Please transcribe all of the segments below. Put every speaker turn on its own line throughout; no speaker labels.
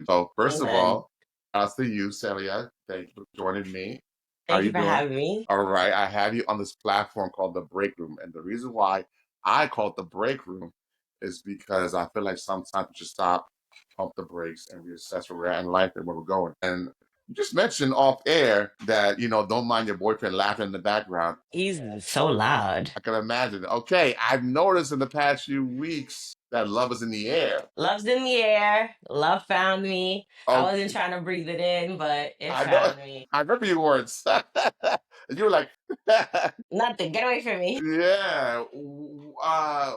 So first of
Amen.
all, as to you, Celia, thank you for joining me. How
Thank you
you
for
doing?
having me.
All right, I have you on this platform called the Break Room, and the reason why I call it the Break Room is because I feel like sometimes we should stop, pump the brakes, and reassess where we're at in life and where we're going. And you just mentioned off air that don't mind your boyfriend laughing in the background.
He's so loud.
I can imagine. Okay, I've noticed in the past few weeks that love is in the air.
Love's in the air. Love found me. I
Oh,
wasn't trying to breathe it in, but it
I know.
found me.
I remember your words. And you were like,
Nothing. Get away from me.
yeah.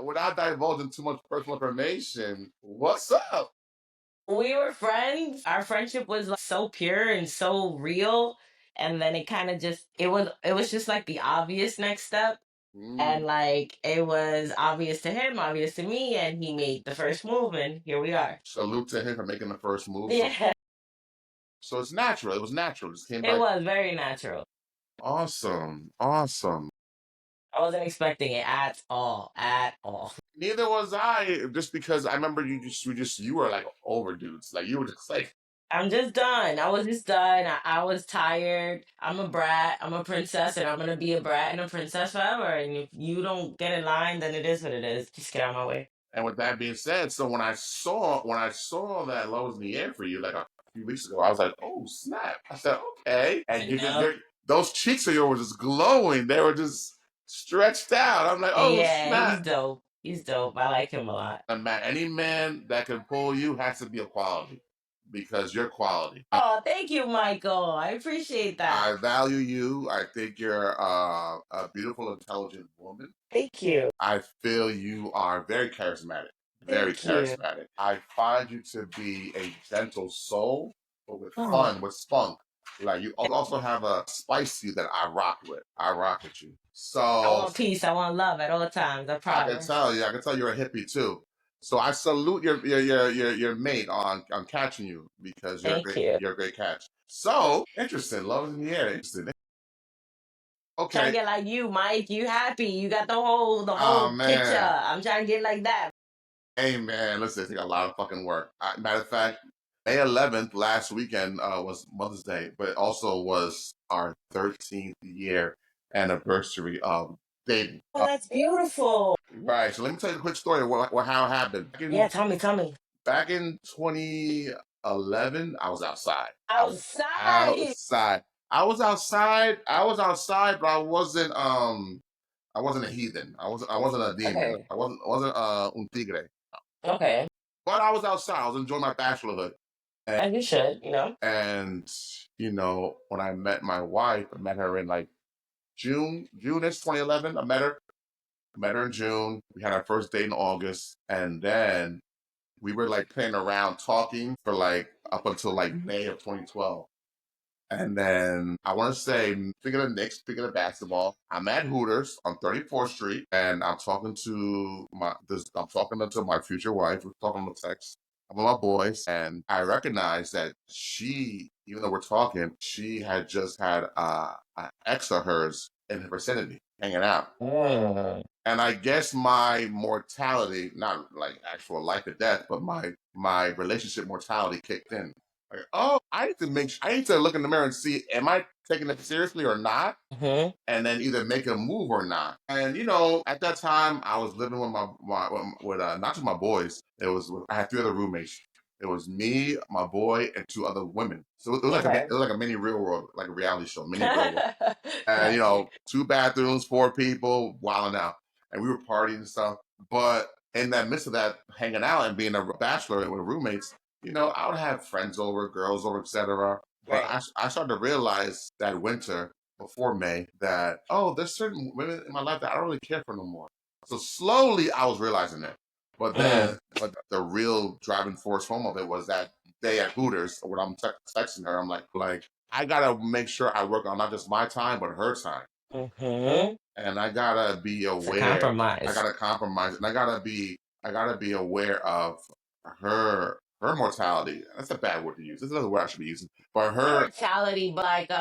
Without divulging too much personal information, what's up?
We were friends. Our friendship was like so pure and so real. And then it kind of just it was just like the obvious next step. And
Mm,
like it was obvious to him, obvious to me, and he made the first move and here we are.
salute to him for making the first move. So,
Yeah,
so it's natural. It was natural. It just came
it
by.
was very natural.
Awesome. Awesome.
I wasn't expecting it at all. At all.
Neither was I. Just because I remember you were like over dudes. Like you were just like,
I'm just done. I was just done. I was tired. I'm a brat. I'm a princess, and I'm gonna be a brat and a princess forever. And if you don't get in line, then it is what it is. Just get out of my way.
and with that being said, so when I saw that love was in the air for you like a few weeks ago, I was like, oh snap. I said, okay. And
I know.
those cheeks of yours were just glowing. They were just stretched out. I'm like, oh
Yeah, he's
snap.
dope. He's dope. I like him a lot.
And man, any man that can pull you has to be a quality because you're quality.
Oh, thank you, Michael. I appreciate that.
I value you. I think you're a beautiful, intelligent woman.
Thank you.
I feel you are very charismatic. Very
Thank you.
charismatic. I find you to be a gentle soul, but with
Oh,
fun, with spunk. Like you also have a spice to you that I rock with. I rock with you.
I
So
want peace. I want love at all times. I promise.
I can tell you're a hippie too. So I salute your mate on catching you because
Thank you.
you're a great catch. So interesting, love is in the air. Interesting.
Trying to
Okay.
get like you, Mike. You happy? You got the whole
Oh
picture.
man.
I'm trying to get like that.
Hey man, listen, it's got a lot of fucking work. Matter of fact, May 11th last weekend was Mother's Day, but it also was our 13th year anniversary of dating.
Oh, that's beautiful.
Right. So let me tell you a quick story of how it happened.
Yeah, tell me, tell me.
Back in 2011, I was outside. I was
Outside.
outside. I was outside, but I wasn't a heathen. I wasn't a demon.
Okay.
I wasn't un tigre.
Okay.
But I was outside. I was enjoying my bachelorhood. And,
As you should,
and when I met my wife, I met her in like June-ish 2011. I met her in June. We had our first date in August. And then we were like playing around talking for like up until like May of 2012. And then I want to say, speaking of Knicks, speaking of basketball, I'm at Hooters on 34th Street, and I'm talking to my future wife. We're talking on the text. I'm with my boys, and I recognize that she, even though we're talking, she had just had an ex of hers in her vicinity hanging out.
Mm.
And I guess my mortality, not like actual life or death, but my relationship mortality kicked in. Like, oh, I need to look in the mirror and see, am I taking it seriously or not?
Hmm.
And then either make a move or not. And at that time, I was living with not just my boys. I had three other roommates. It was me, my boy, and two other women. So it
Okay.
was like a mini real world, like a reality show, mini real world. And
Gotcha.
two bathrooms, four people, wilding out, and we were partying and stuff. But in that midst of that, hanging out and being a bachelor and with roommates, I would have friends over, girls over, etc. But
Right.
I started to realize that winter before May that, oh, there's certain women in my life that I don't really care for no more. So slowly I was realizing it. But
Mm.
then, the real driving force home of it was that day at Hooters when I'm texting her, I'm like, I gotta make sure I work on not just my time, but her time.
Hmm.
And I gotta be
It's a
aware. I
compromise.
gotta compromise, and I gotta be aware of her mortality. That's a bad word to use. This is another word I should be using. But her,
Mortality, but like
there's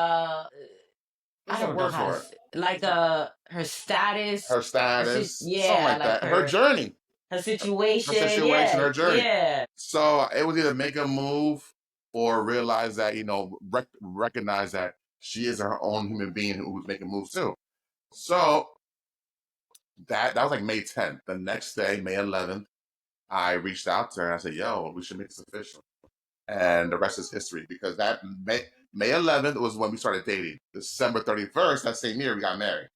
I
a
don't know
word
how to
for it.
say, like her status,
Her status, something
yeah,
like
like
that. Her journey,
her
her
situation,
situation,
yeah,
her journey.
yeah.
So it was either make a move or realize that, recognize that she is her own human being who's making moves too. So that was like May 10th. The next day, May 11th, I reached out to her and I said, "Yo, we should make this official." And the rest is history because that May 11th was when we started dating. December 31st, that same year, we got married.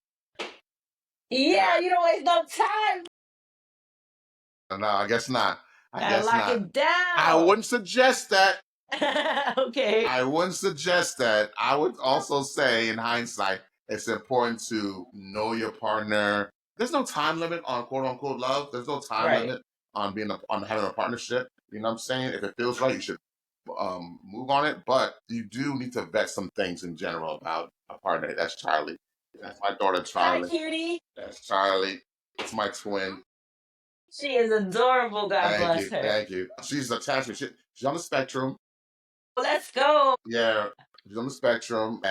Yeah, you don't waste no time.
No, I guess not. I
Gotta
guess
lock
not.
it
I
down.
wouldn't suggest that.
Okay.
I wouldn't suggest that. I would also say, in hindsight, it's important to know your partner. There's no time limit on quote unquote love. There's no time
Right.
limit on on having a partnership. You know what I'm saying? If it feels right, you should move on it. But you do need to vet some things in general about a partner. That's Charlie. That's my daughter,
Hi,
Charlie.
cutie.
That's Charlie. It's my twin.
She is adorable. God
Thank
bless
you,
her.
thank you. She's attached. She's on the spectrum.
Let's go.
Yeah, she's on the spectrum,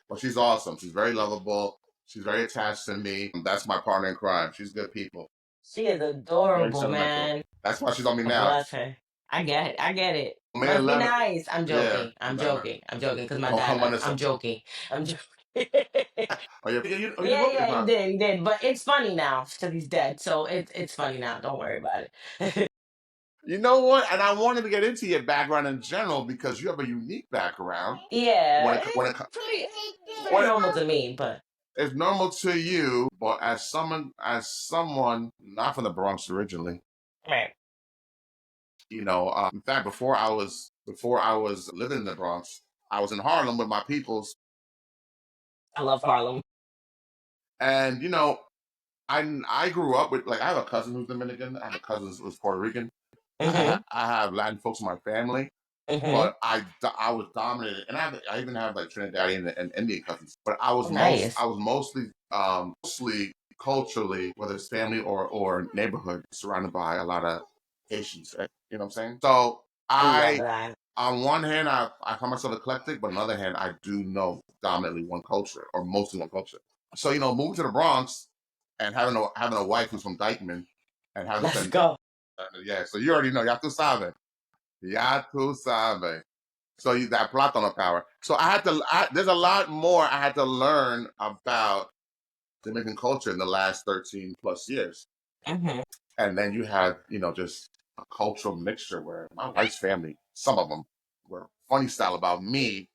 but she's awesome. She's very lovable. She's very attached to me. That's my partner in crime. She's good people.
She is
Very
adorable,
sentimental.
man.
That's why she's on me
God
now.
bless her. I get it. I get it.
May
Must be
11th.
nice. I'm
Yeah,
joking. I'm
no, no.
joking. I'm joking because my
Don't
dad
come on
left.
this.
I'm joking. I'm joking.
Oh, you
Yeah,
wrote this,
yeah, he
huh?
did. He did. But it's funny now because he's dead. So it's funny now. Don't worry about it.
You know what? And I wanted to get into your background in general because you have a unique background.
Yeah,
When
it's
it
pretty
when it,
normal to me, but
it's normal to you, but as someone not from the Bronx originally,
right.
in fact, before I was living in the Bronx, I was in Harlem with my peoples,
I love Harlem.
and I grew up with, like, I have a cousin who's Dominican, I have a cousin who's Puerto Rican,
Mm-hmm.
I have Latin folks in my family,
Mm-hmm.
but I was dominated, and I even have like Trinidadian and Indian cousins, but
Oh,
I
nice.
was mostly culturally, whether it's family or neighborhood, surrounded by a lot of Haitians. You know what I'm saying? So
I love
I
that.
on one hand, I call myself eclectic, but on the other hand, I do know dominantly one culture or mostly one culture. So moving to the Bronx and having a wife who's from Dykeman and having to
Let's
spend,
go.
yeah. So you already know, ya tu sabe. So that Platono power. So there's a lot more I had to learn about Dominican culture in the last 13 plus years.
Mm-hmm.
And then you have, just a cultural mixture where my wife's family, some of them were funny style about me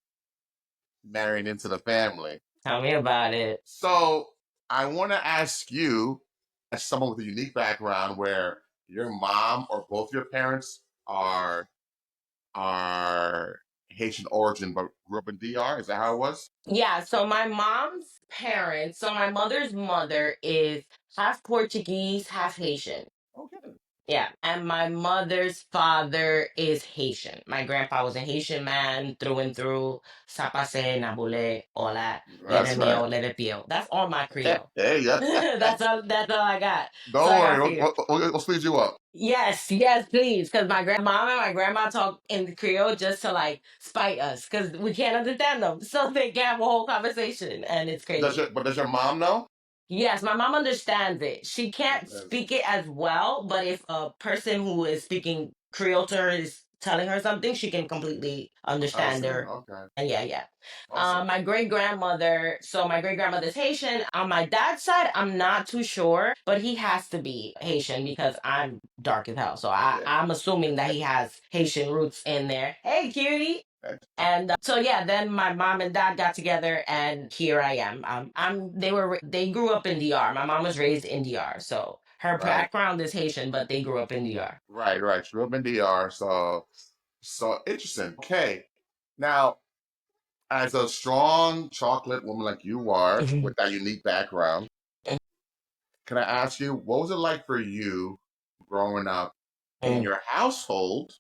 marrying into the family.
Tell me about it.
So I want to ask you, as someone with a unique background where your mom or both your parents are Haitian origin but grew up in DR, is that how it was?
Yeah, so my mom's parents, so my mother's mother is half Portuguese, half Haitian.
Okay.
Yeah, and my mother's father is Haitian. My grandpa was a Haitian man through and through. Sapase, Nabule, all that.
That's
Lere
right.
mio, lere pio. That's all my
Hey,
Creole.
hey, yeah.
That's all I got. So
Don't
I got
worry,
for you.
we'll speed you up.
Yes, yes, please. Because my grandmama and my grandma talk in Creole just to like spite us because we can't understand them. So they can have a whole conversation and it's crazy.
Does your mom know?
Yes, my mom understands it. She can't
Yes.
speak it as well, but if a person who is speaking Creole to her is telling her something, she can completely understand
Understand.
her.
Okay.
And yeah, yeah.
Awesome.
My great grandmother, so my great grandmother's Haitian. On my dad's side, I'm not too sure, but he has to be Haitian because I'm dark as hell. So
Yeah.
I'm assuming that he has Haitian roots in there. Hey, cutie.
Okay.
And so yeah, then my mom and dad got together, and here I am. They grew up in DR. My mom was raised in DR, so her
Right.
background is Haitian, but they grew up in DR.
Right. Right. She grew up in DR. So interesting. Okay. Now, as a strong chocolate woman like you are, with that unique background, can I ask you, what was it like for you growing up in your household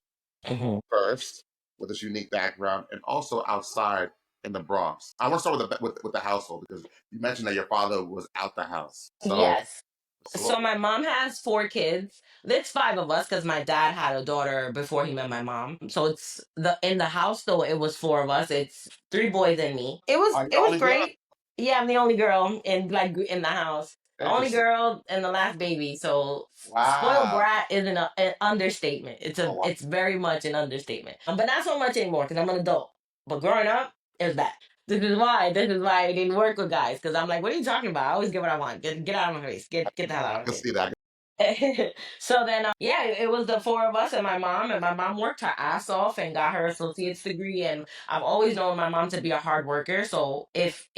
first, with this unique background, and also outside in the Bronx? I want to start with the household because you mentioned that your father was out the house.
Yes.
So
So my mom has 4 kids. There's 5 of us because my dad had a daughter before he met my mom. So it's the in the house though it was 4 of us. It's 3 boys and me. It was
are you
it
the
was
only girl?
great. Yeah, I'm the only girl in the house. Only
Interesting.
girl and the last baby. So spoiled
Wow.
brat is an understatement.
Oh, wow.
It's very much an understatement. But not so much anymore because I'm an adult. But growing up, it was bad. This is why I didn't work with guys because I'm like, what are you talking about? I always get what I want. Get out of my face. Get the hell
I
out of
can
here.
see that.
So then, yeah, it was the four of us and my mom worked her ass off and got her associate's degree. And I've always known my mom to be a hard worker. So if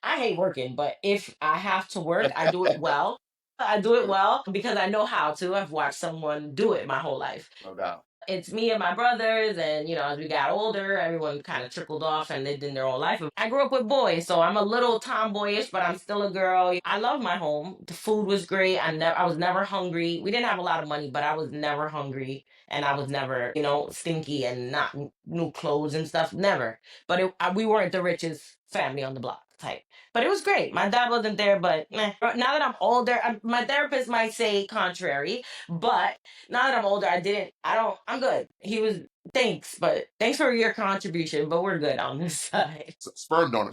I hate working, but if I have to work, I do it well. I do it well because I know how to. I've watched someone do it my whole life.
No doubt.
It's me and my brothers, and as we got older, everyone kind of trickled off and lived in their own life. I grew up with boys, so I'm a little tomboyish, but I'm still a girl. I love my home. The food was great. I was never hungry. We didn't have a lot of money, but I was never hungry, and I was never, stinky and not new clothes and stuff. Never. But we weren't the richest family on the block type. But it was great. My dad wasn't there, but meh. Now that I'm older, my therapist might say contrary, but now that I'm older, I'm good. He was, thanks, but thanks for your contribution, but we're good on this side.
Sperm donor,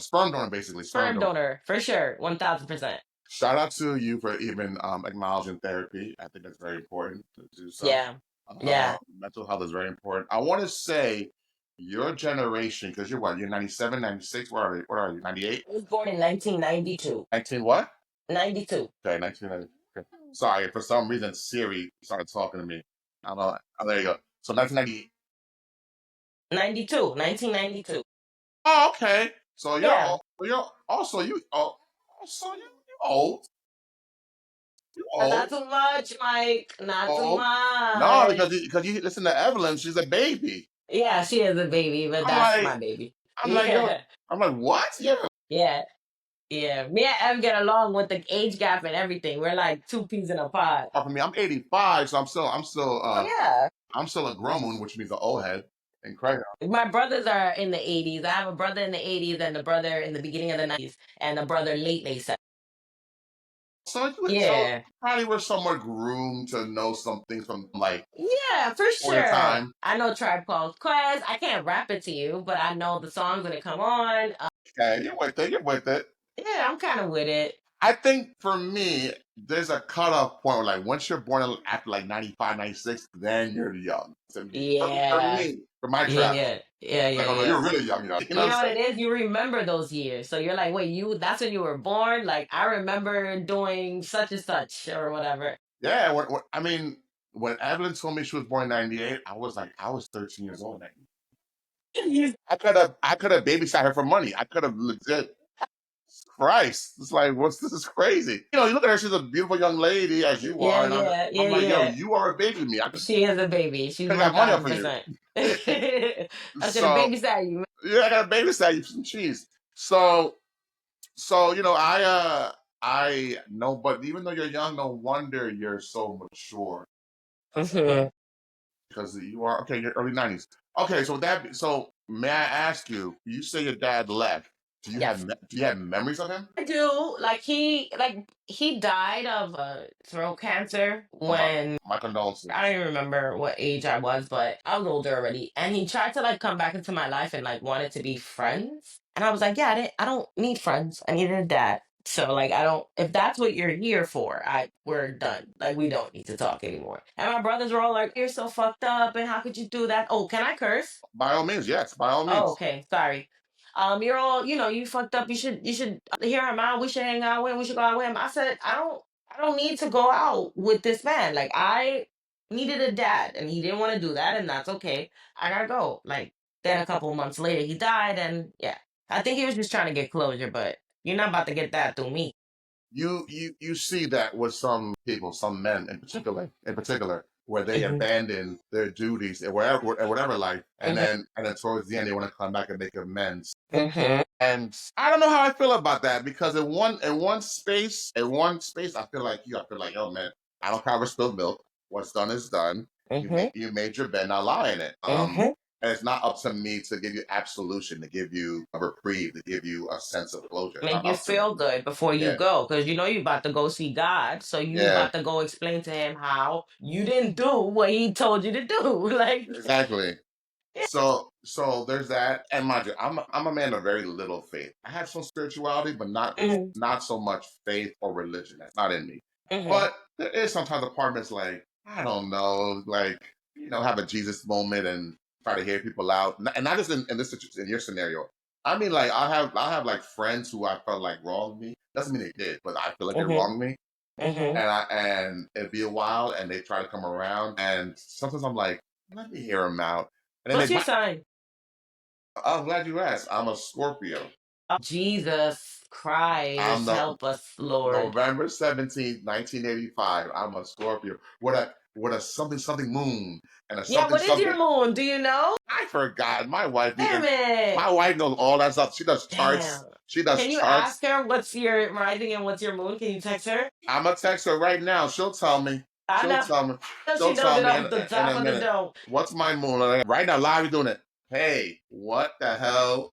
basically. Sperm
Sperm
donor.
donor, for sure, 1000%.
Shout out to you for even acknowledging therapy. I think that's very important to do so.
Yeah. Yeah.
Mental health is very important. I want to say your generation, because you're what? You're 97, 96. What are you? 98?
I was born in 1992.
19 what?
92.
Okay, 1990. Okay. Sorry, for some reason Siri started talking to me. I don't know. Oh, there you go. So 1998.
1992.
Oh, okay. So you're
Yeah.
old. You're also you. Oh, so you old. You
Not
old.
too much, Mike. Not too
Old. No,
much.
because you listen to Evelyn. She's a baby.
Yeah, she is a baby, but
I'm
that's
like
my baby.
I'm like yo.
Yeah.
I'm like what? Yeah.
Yeah. Yeah. Me and Ev get along with the age gap and everything. We're like two peas in a pod.
For me, I'm 85, so I'm still
Oh, yeah.
I'm still a grown, which means an old head. Incredible.
My brothers are in the 80s. I have a brother in the 80s and a brother in the beginning of the 90s and a brother late 70s.
So
Yeah.
probably we're somewhat groomed to know some things from like
Yeah, for
before your
sure.
time.
I know Tribe Called Quest. I can't rap it to you, but I know the songs when it come on.
Okay, you're with it. You're with it.
Yeah, I'm kind of with it.
I think for me, there's a cutoff point where like once you're born after like 95, 96, then you're young. To me. For
Yeah.
me, for my
Yeah,
trap.
yeah. Yeah,
Like,
yeah,
oh no, you're
yeah.
really young, You
You
know
know
what I'm
what
saying?
it is? You remember those years. So you're like, wait, that's when you were born? Like, I remember doing such and such or whatever.
Yeah, I mean, when Evelyn told me she was born in 98, I was 13 years old. I could have babysat her for money. I could have legit. Christ, it's like this is crazy. You look at her; she's a beautiful young lady as you
Yeah,
are, and
yeah,
I'm
yeah,
like, yo,
yeah.
you are a baby to me. I could
She is a baby. She's
have got money up for you.
1000%. I should have
So
babysat you.
yeah, I got to babysat you for some cheese. So I know, but even though you're young, no wonder you're so mature
Mhm.
because you are okay. You're early 90s. Okay, so may I ask you? You say your dad left.
Yes.
Do you have memories of him?
I do. He died of throat cancer
Oh
when
my condolences.
I don't even remember what age I was, but I was older already. And he tried to come back into my life and wanted to be friends. And I was like, yeah, I don't need friends. I needed a dad. So I don't, if that's what you're here for, we're done. Like we don't need to talk anymore. And my brothers were all like, you're so fucked up and how could you do that? Oh, can I curse?
By all means, yes. By all
Oh,
means.
okay. Sorry. You're all, you fucked up. You should hear him out. We should hang out with him. We should go out with him. I said, I don't need to go out with this man. Like I needed a dad and he didn't want to do that and that's okay. I gotta go. Then a couple of months later he died and yeah. I think he was just trying to get closure, but you're not about to get that through me.
You see that with some people, some men in particular, where they
Hmm.
abandon their duties at whatever life, and then towards the end they want to come back and make amends.
Hmm.
And I don't know how I feel about that because in one space, I feel like, yo, man, I don't cover spilled milk. What's done is done.
Hmm.
You made your bed, now lie in it.
Hmm.
And it's not up to me to give you absolution, to give you a reprieve, to give you a sense of closure. It's
Make
not
you
up to me.
feel good before you
Yeah,
go because you about to go see God, so you
yeah,
about to go explain to him how you didn't do what he told you to do. Like
exactly. So there's that, and mind you, I'm a man of very little faith. I have some spirituality, but not so much faith or religion. That's not in me. But there is sometimes a part that's like, I don't know, like, have a Jesus moment and try to hear people out, and not just in this in your scenario. I mean, like, I have like friends who I felt like wronged me. Doesn't mean they did, but I feel like they wronged me, and it'd be a while, and they try to come around, and sometimes I'm like, let me hear them out, and then
What's
they
your
might.
sign?
I'm glad you asked. I'm a Scorpio.
Jesus
I'm
Christ,
the
help us, Lord.
November 17th, 1985. I'm a Scorpio with a something moon and a
Yeah,
something
what is your
something.
moon? Do you know?
I forgot. My wife be
Damn
in.
it.
My wife knows all that stuff. She does charts.
Damn.
She does
Can you
charts.
ask her what's your rising and what's your moon? Can you text her?
I'm gonna text her right now. She'll tell me.
I
She'll
know.
tell me.
She
She'll
knows
tell
it
me
off the
in
top
a
of the
minute.
dome.
What's my moon? Right now, live, doing it. Hey, what the hell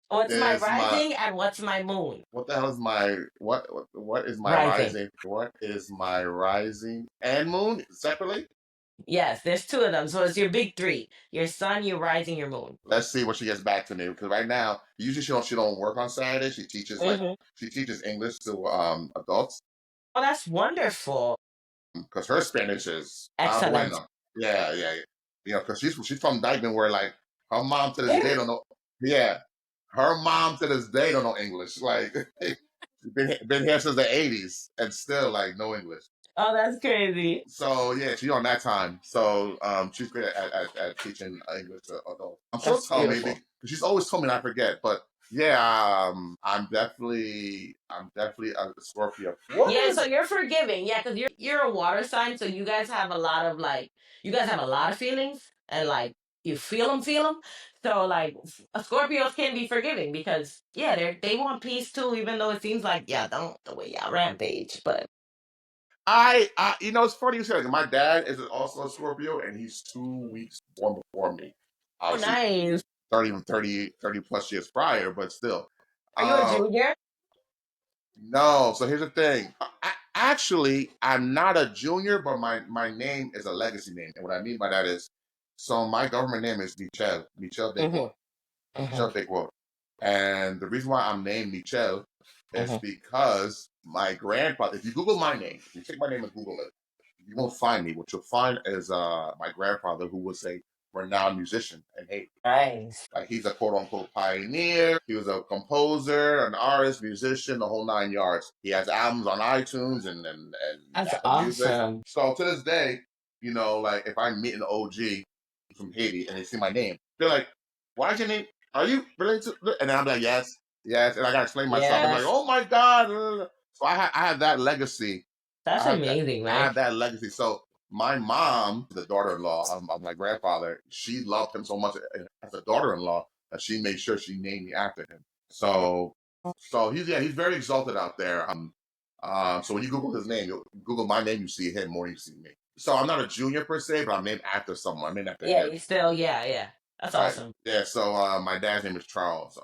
What's my
is my
rising and what's my moon?
what the hell is my what is my
Rising.
rising? What is my rising and moon separately?
Yes, there's two of them. So it's your big three. Your sun, your rising, your moon.
Let's see what she gets back to me, because right now usually she don't work on Saturday. She teaches English to adults,
Oh, that's wonderful.
because her Spanish is
Excellent.
bueno. Yeah, yeah, yeah. Because she's from Dykeman, where like her mom to this day don't know. Yeah, her mom to this day don't know English. Like she's been here since the '80s and still like no English.
Oh, that's crazy.
So yeah, she's on that time. So she's great at teaching English to adults. She'll
That's
tell me
beautiful.
because she's always told me and I forget. But yeah, I'm definitely a Scorpio. What
Yeah, so
is
you're forgiving. Yeah, because you're a water sign, so you guys have a lot of you guys have a lot of feelings and you feel them. So Scorpios can be forgiving because yeah, they want peace too, even though it seems like yeah, don't the way y'all rampage. But
it's funny you said that. My dad is also a Scorpio, and he's 2 weeks born before me.
oh,
Obviously,
nice.
30 plus years prior, but still.
Are you a
Um,
junior?
No, so here's the thing. Actually, I'm not a junior, but my name is a legacy name. And what I mean by that is, so my government name is Michel
Mm-hmm.
Michel
Mm-hmm.
Desquote. And the reason why I'm named Michel is
Mm-hmm.
because my grandfather, if you Google my name, if you take my name and Google it, you won't find me. What you'll find is my grandfather, who was a renowned musician in Haiti.
Nice.
Like, he's a quote unquote pioneer. He was a composer, an artist, musician, the whole nine yards. He has albums on iTunes and
That's
Apple Music.
awesome.
So to this day, like, if I meet an OG from Haiti and they see my name, they're like, "Why's your name? Are you related to?" And I'm like, "Yes, yes." And I gotta explain myself. I'm like,
Yes.
"Oh my God!" So I have that legacy.
That's
I have that.
amazing,
I
man.
have that legacy. So my mom, the daughter-in-law of my grandfather, she loved him so much as a daughter-in-law that she made sure she named me after him. So he's very exalted out there. So when you Google his name, you Google my name, you see him more than you see me. So I'm not a junior per se, but I'm named after someone. I'm named after
Yeah,
him.
you still yeah. That's
Right.
awesome.
Yeah. So my dad's name is Charles.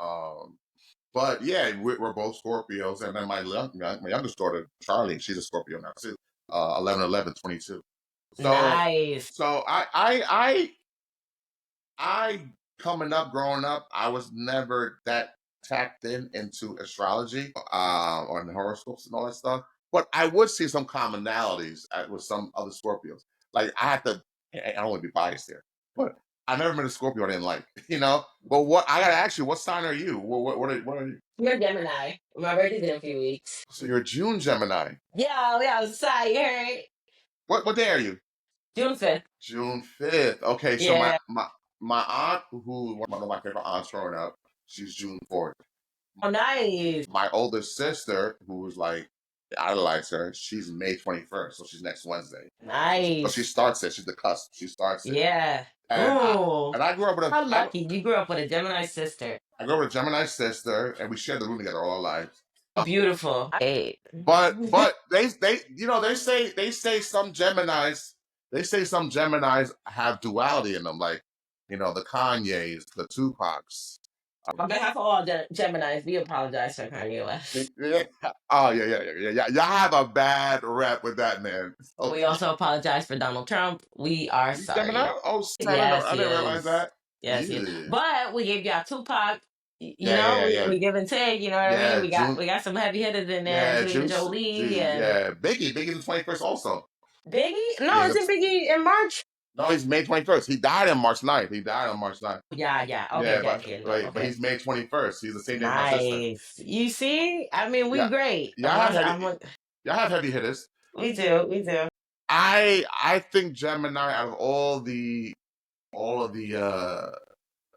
But yeah, we're both Scorpios, and then my youngest daughter Charlie, she's a Scorpio now too. 11/11/22. So
Nice.
so I coming up, growing up, I was never that tapped into astrology, or the horoscopes and all that stuff. But I would see some commonalities with some other Scorpios. Like, I had to, I don't want to be biased here, but I never met a Scorpio I didn't like, But what I gotta ask you, what sign are you? What are you?
You're Gemini. My birthday's in a few weeks.
So you're a June Gemini.
Yeah, yeah, I'm sorry, you heard?
What day are you?
June 5th.
June 5th. Okay, so my
Yeah.
my aunt, who one of my favorite aunts growing up, she's June 4th.
Oh, nice.
My older sister, who was like, I idolize her, she's May 21st, so she's next Wednesday. So she
Nice.
starts it. She's the cusp. She starts it.
Yeah.
And I
Ooh.
and I grew up with
How lucky. You grew up with a Gemini sister.
I grew up with a Gemini sister, and we shared the room together all our lives.
Beautiful. Hey.
But they say some Geminis have duality in them, like, the Kanyes, the Tupacs.
On behalf of all the Geminis, we apologize for Kanye West.
Yeah. Oh, yeah. Y'all have a bad rep with that man.
We also apologize for Donald Trump. We are
He's Gemini?
sorry.
Oh, I
Yes,
didn't realize
yes.
that.
Yes, yes.
Yeah.
But we gave y'all Tupac. You
Yeah, yeah,
know,
yeah,
we,
yeah.
we give and take. You know what I mean?
Yeah,
We got
June.
we got some heavy hitters in there,
Yeah,
Angelina
Juice.
Jolie and
Yeah, Biggie. Biggie's the 21st also.
Biggie. No,
Yeah,
isn't Biggie in March?
no, he's May 21st. He died on March 9th. He died on March 9th.
Yeah, yeah. Okay,
Yeah,
okay, okay. No,
but
okay.
he's May 21st. He's the same day as my sister.
Nice. You see? I mean, we
Yeah,
great.
y'all have
I'm
heavy.
like,
Y'all have heavy hitters.
we do, we do.
I think Gemini out of all of the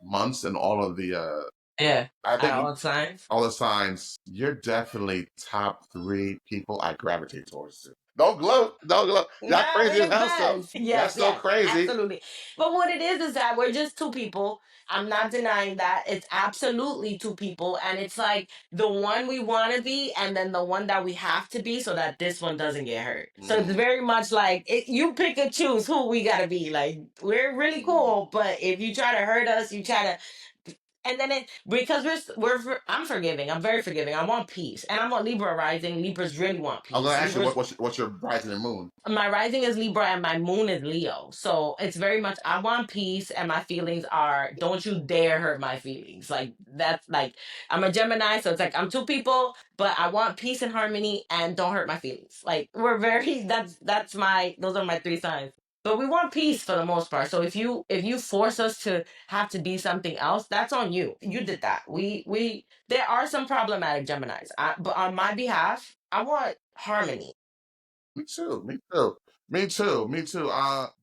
months and all of the
Yeah.
I
Out of
think
all signs.
all the signs, you're definitely top 3 people I gravitate towards. Don't gloat. Don't gloat. Y'all
Nah,
crazy
we're
as
the
hell still.
best.
Y'all
Yes,
still
yes,
crazy.
absolutely. But what it is that we're just two people. I'm not denying that. It's absolutely two people. And it's like the one we want to be and then the one that we have to be so that this one doesn't get hurt. So it's very much like you pick and choose who we got to be. Like, we're really cool. But if you try to hurt us, you try to. And then because I'm forgiving. I'm very forgiving. I want peace, and I'm on Libra rising. Libras really want
I'm
peace.
gonna ask you
Libras,
what's your rising and moon?
my rising is Libra and my moon is Leo. So it's very much I want peace and my feelings are don't you dare hurt my feelings. Like that's like I'm a Gemini, so it's like I'm two people, but I want peace and harmony and don't hurt my feelings. Like we're very that's my those are my three signs. But we want peace for the most part. So if you force us to have to be something else, that's on you. You did that. We there are some problematic Geminis. But on my behalf, I want harmony.
Me too. Me too. Me too. Me too.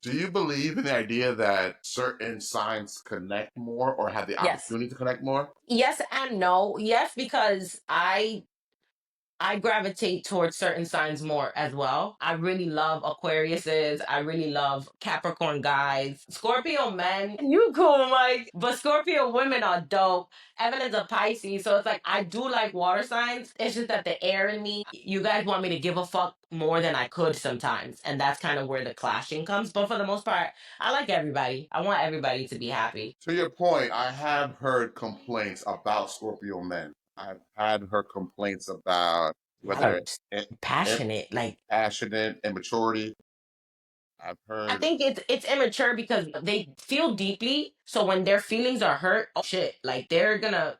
Do you believe in the idea that certain signs connect more or have the
Yes.
opportunity to connect more?
Yes and no. Yes, because I gravitate towards certain signs more as well. I really love Aquariuses. I really love Capricorn guys. Scorpio men, you cool, Mike. But Scorpio women are dope. Evan is a Pisces, so it's like I do like water signs. It's just that the air in me, you guys want me to give a fuck more than I could sometimes. And that's kind of where the clashing comes. But for the most part, I like everybody. I want everybody to be happy.
To your point, I have heard complaints about Scorpio men. I've had heard complaints about
Y'all are
whether
passionate. Like
passionate, immaturity. I've
I
heard.
think it's immature because they feel deeply. So when their feelings are hurt, oh shit, like they're gonna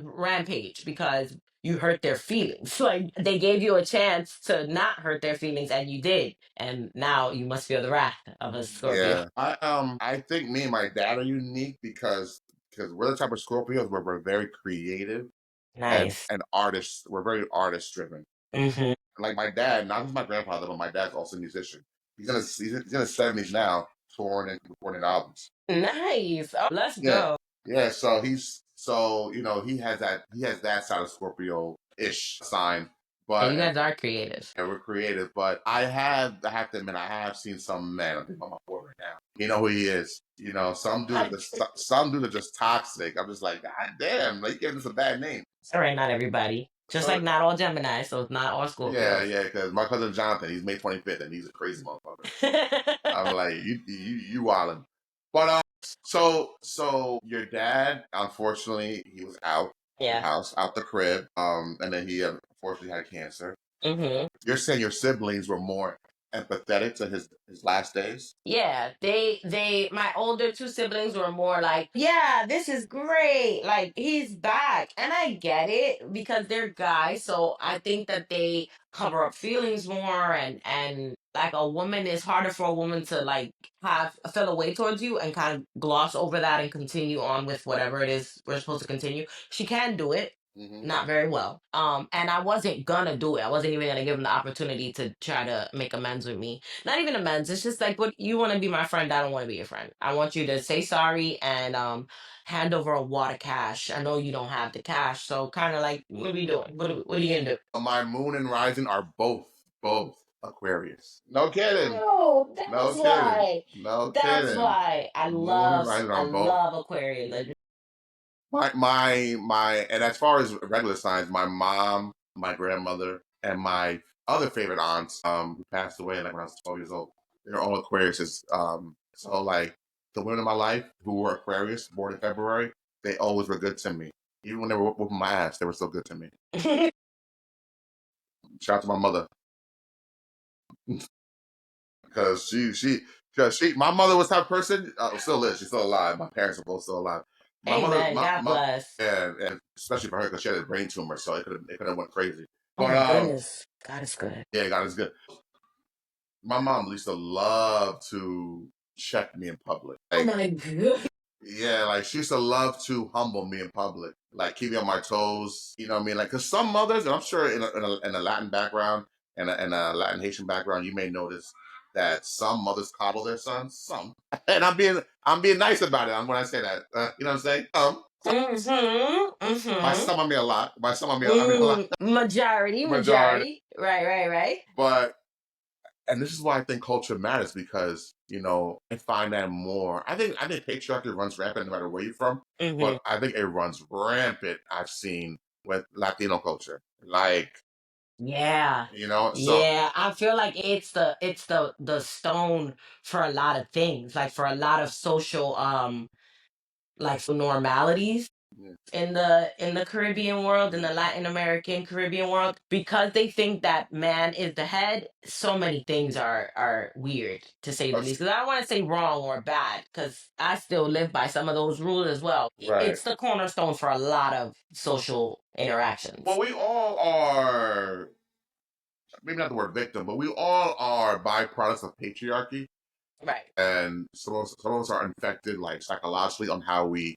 rampage because you hurt their feelings. Like they gave you a chance to not hurt their feelings and you did, and now you must feel the wrath of a Scorpio.
Yeah, I think me and my dad are unique because we're the type of Scorpios where we're very creative
Nice.
and artists. We're very artist driven.
Hmm.
Like my dad, not just my grandfather, but my dad's also a musician. He's in his 70s now, touring and recording albums.
Nice. Oh, let's
Yeah,
go.
yeah. So he has that side of Scorpio ish sign,
Yeah,
but
you guys are creative.
and we're creative. But I have to admit I have seen some men. I'm thinking about my boy right now. You know who he is. You know, some dudes are just toxic. I'm just like, God damn, like you giving us a bad name.
All right, not everybody. Just
So
like not all Gemini, so it's not all
yeah,
Scorpios.
yeah, because my cousin Jonathan, he's May 25th, and he's a crazy motherfucker. I'm like, you wildin'. But so your dad, unfortunately, he was out the
Yeah.
house, out the crib, and then he unfortunately had cancer.
Hmm.
You're saying your siblings were more empathetic to his last days?
Yeah, my older two siblings were more like, yeah, this is great. Like, he's back. And I get it because they're guys. So I think that they cover up feelings more and like a woman is harder for a woman to like have feel a way towards you and kind of gloss over that and continue on with whatever it is we're supposed to continue. She can do it.
Hmm.
Not very well. And I wasn't gonna do it. I wasn't even gonna give him the opportunity to try to make amends with me. Not even amends. It's just like, what you want to be my friend. I don't want to be your friend. I want you to say sorry and hand over a wad of cash. I know you don't have the cash, so kind of like, what are we doing? What are you gonna do?
My moon and rising are both Aquarius. No kidding.
Oh,
No
that's
kidding.
why.
No
That's
kidding.
why
Moon and rising
I
are both.
love Aquarius. Like,
My and as far as regular signs, my mom, my grandmother, and my other favorite aunts, who passed away like when I was 12 years old, they're all Aquariuses. So like the women in my life who were Aquarius, born in February, they always were good to me. Even when they were whooping my ass, they were still good to me. Shout out to my mother because Because my mother was that person. Still is. She's still alive. My parents are both still alive. My mother,
Amen. God bless.
and especially for her because she had a brain tumor, so it could have went crazy.
Oh
But
my goodness. God is good.
yeah, God is good. My mom used to love to check me in public.
Oh
Like,
my god.
yeah, like she used to love to humble me in public, like keep me on my toes. You know what I mean? Like, cause some mothers, and I'm sure in a Latin background and a Latin Haitian background, you may notice that some mothers coddle their sons. Some, and I'm being nice about it. When I say that, you know what I'm saying? By
Mm-hmm.
some I mean a lot. By some I mean a lot.
Majority,
Majority,
majority. Right.
but and this is why I think culture matters because I find that more. I think patriarchy runs rampant no matter where you're from,
Mm-hmm.
but I think it runs rampant. I've seen with Latino culture, like
Yeah.
so
Yeah. I feel like it's the stone for a lot of things, like for a lot of social like normalities
yeah,
in the Caribbean world, in the Latin American Caribbean world, because they think that man is the head. So many things are weird, to say the
that's-
least. Because I don't want to say wrong or bad, because I still live by some of those rules as well.
right.
It's the cornerstone for a lot of social interactions.
Well, we all are maybe not the word victim, but we all are byproducts of patriarchy,
Right.
and some of us are infected like psychologically on how we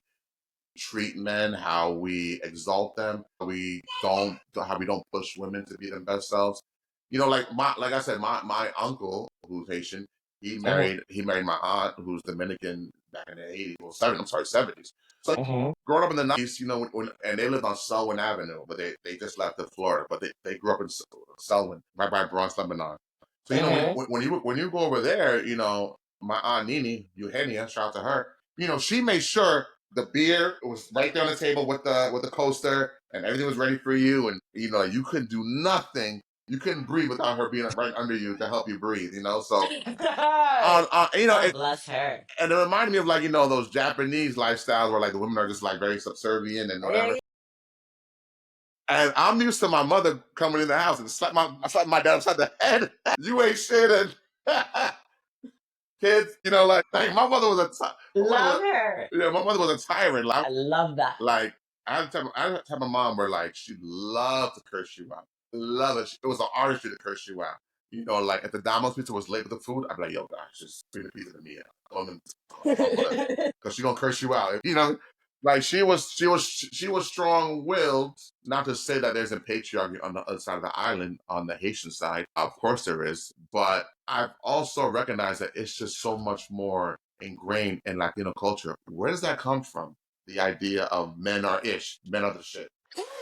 treat men, how we exalt them, how we don't push women to be their best selves. Like I said, my uncle who's Haitian, he
Hmm.
married my aunt who's Dominican back in the 80s, well, 70s, I'm sorry, 70s. So
Hmm.
growing up in the 90s, and they lived on Selwyn Avenue, but they just left to Florida, but they grew up in Selwyn, right by Bronx, Lebanon. So
Hmm.
when you go over there, my aunt Nini Eugenia, shout out to her. She made sure the beer was right there on the table with the coaster, and everything was ready for you, and you couldn't do nothing. You couldn't breathe without her being right under you to help you breathe. So
God bless her.
and it reminded me of like those Japanese lifestyles where like the women are just like very subservient and whatever. And I'm used to my mother coming in the house and slap my dad upside the head. You ain't shit, and kids, like my mother was
Love her.
my mother was a tyrant.
I love that.
Like I had the type of mom where like she loved to curse you out. Love it. It was an artistry to curse you out. Like if the Domino's pizza was late with the food, I'd be like, yo, guys, just bring the pizza to me. Because she gonna curse you out. Like she was strong willed. Not to say that there's a patriarchy on the other side of the island, on the Haitian side. Of course there is, but I've also recognized that it's just so much more ingrained in Latino culture. Where does that come from? The idea of men are ish, men are the shit.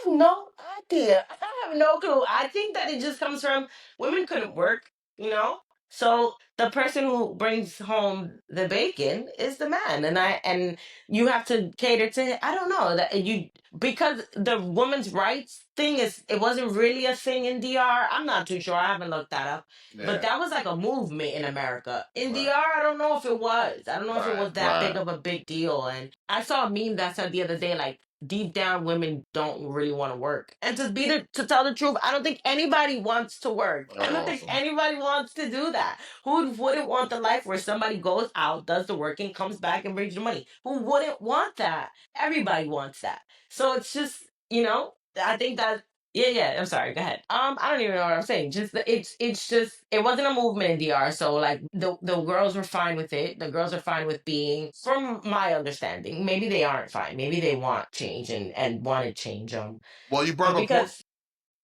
No idea. I have no clue. I think that it just comes from women couldn't work, you know? So the person who brings home the bacon is the man, and you have to cater to. I don't know that you, because the women's rights thing is, it wasn't really a thing in DR. I'm not too sure. I haven't looked that up, but
Yeah,
that was like a movement in America. In
right,
DR, I don't know if it was. I don't know if it
right,
was that big
right.
of a big deal. And I saw a meme that said the other day, like, deep down, women don't really want to work. And to tell the truth, I don't think anybody wants to work. I don't think
Awesome.
anybody wants to do that. Who wouldn't want the life where somebody goes out, does the work, and comes back and brings you money? Who wouldn't want that? Everybody wants that. So it's just, I think that, yeah. I'm sorry. Go ahead. I don't even know what I'm saying. Just it's just, it wasn't a movement in DR. So like the girls were fine with it. The girls are fine with being, from my understanding. Maybe they aren't fine. Maybe they want change and want to change them.
Well, you brought
But
up a point.
because,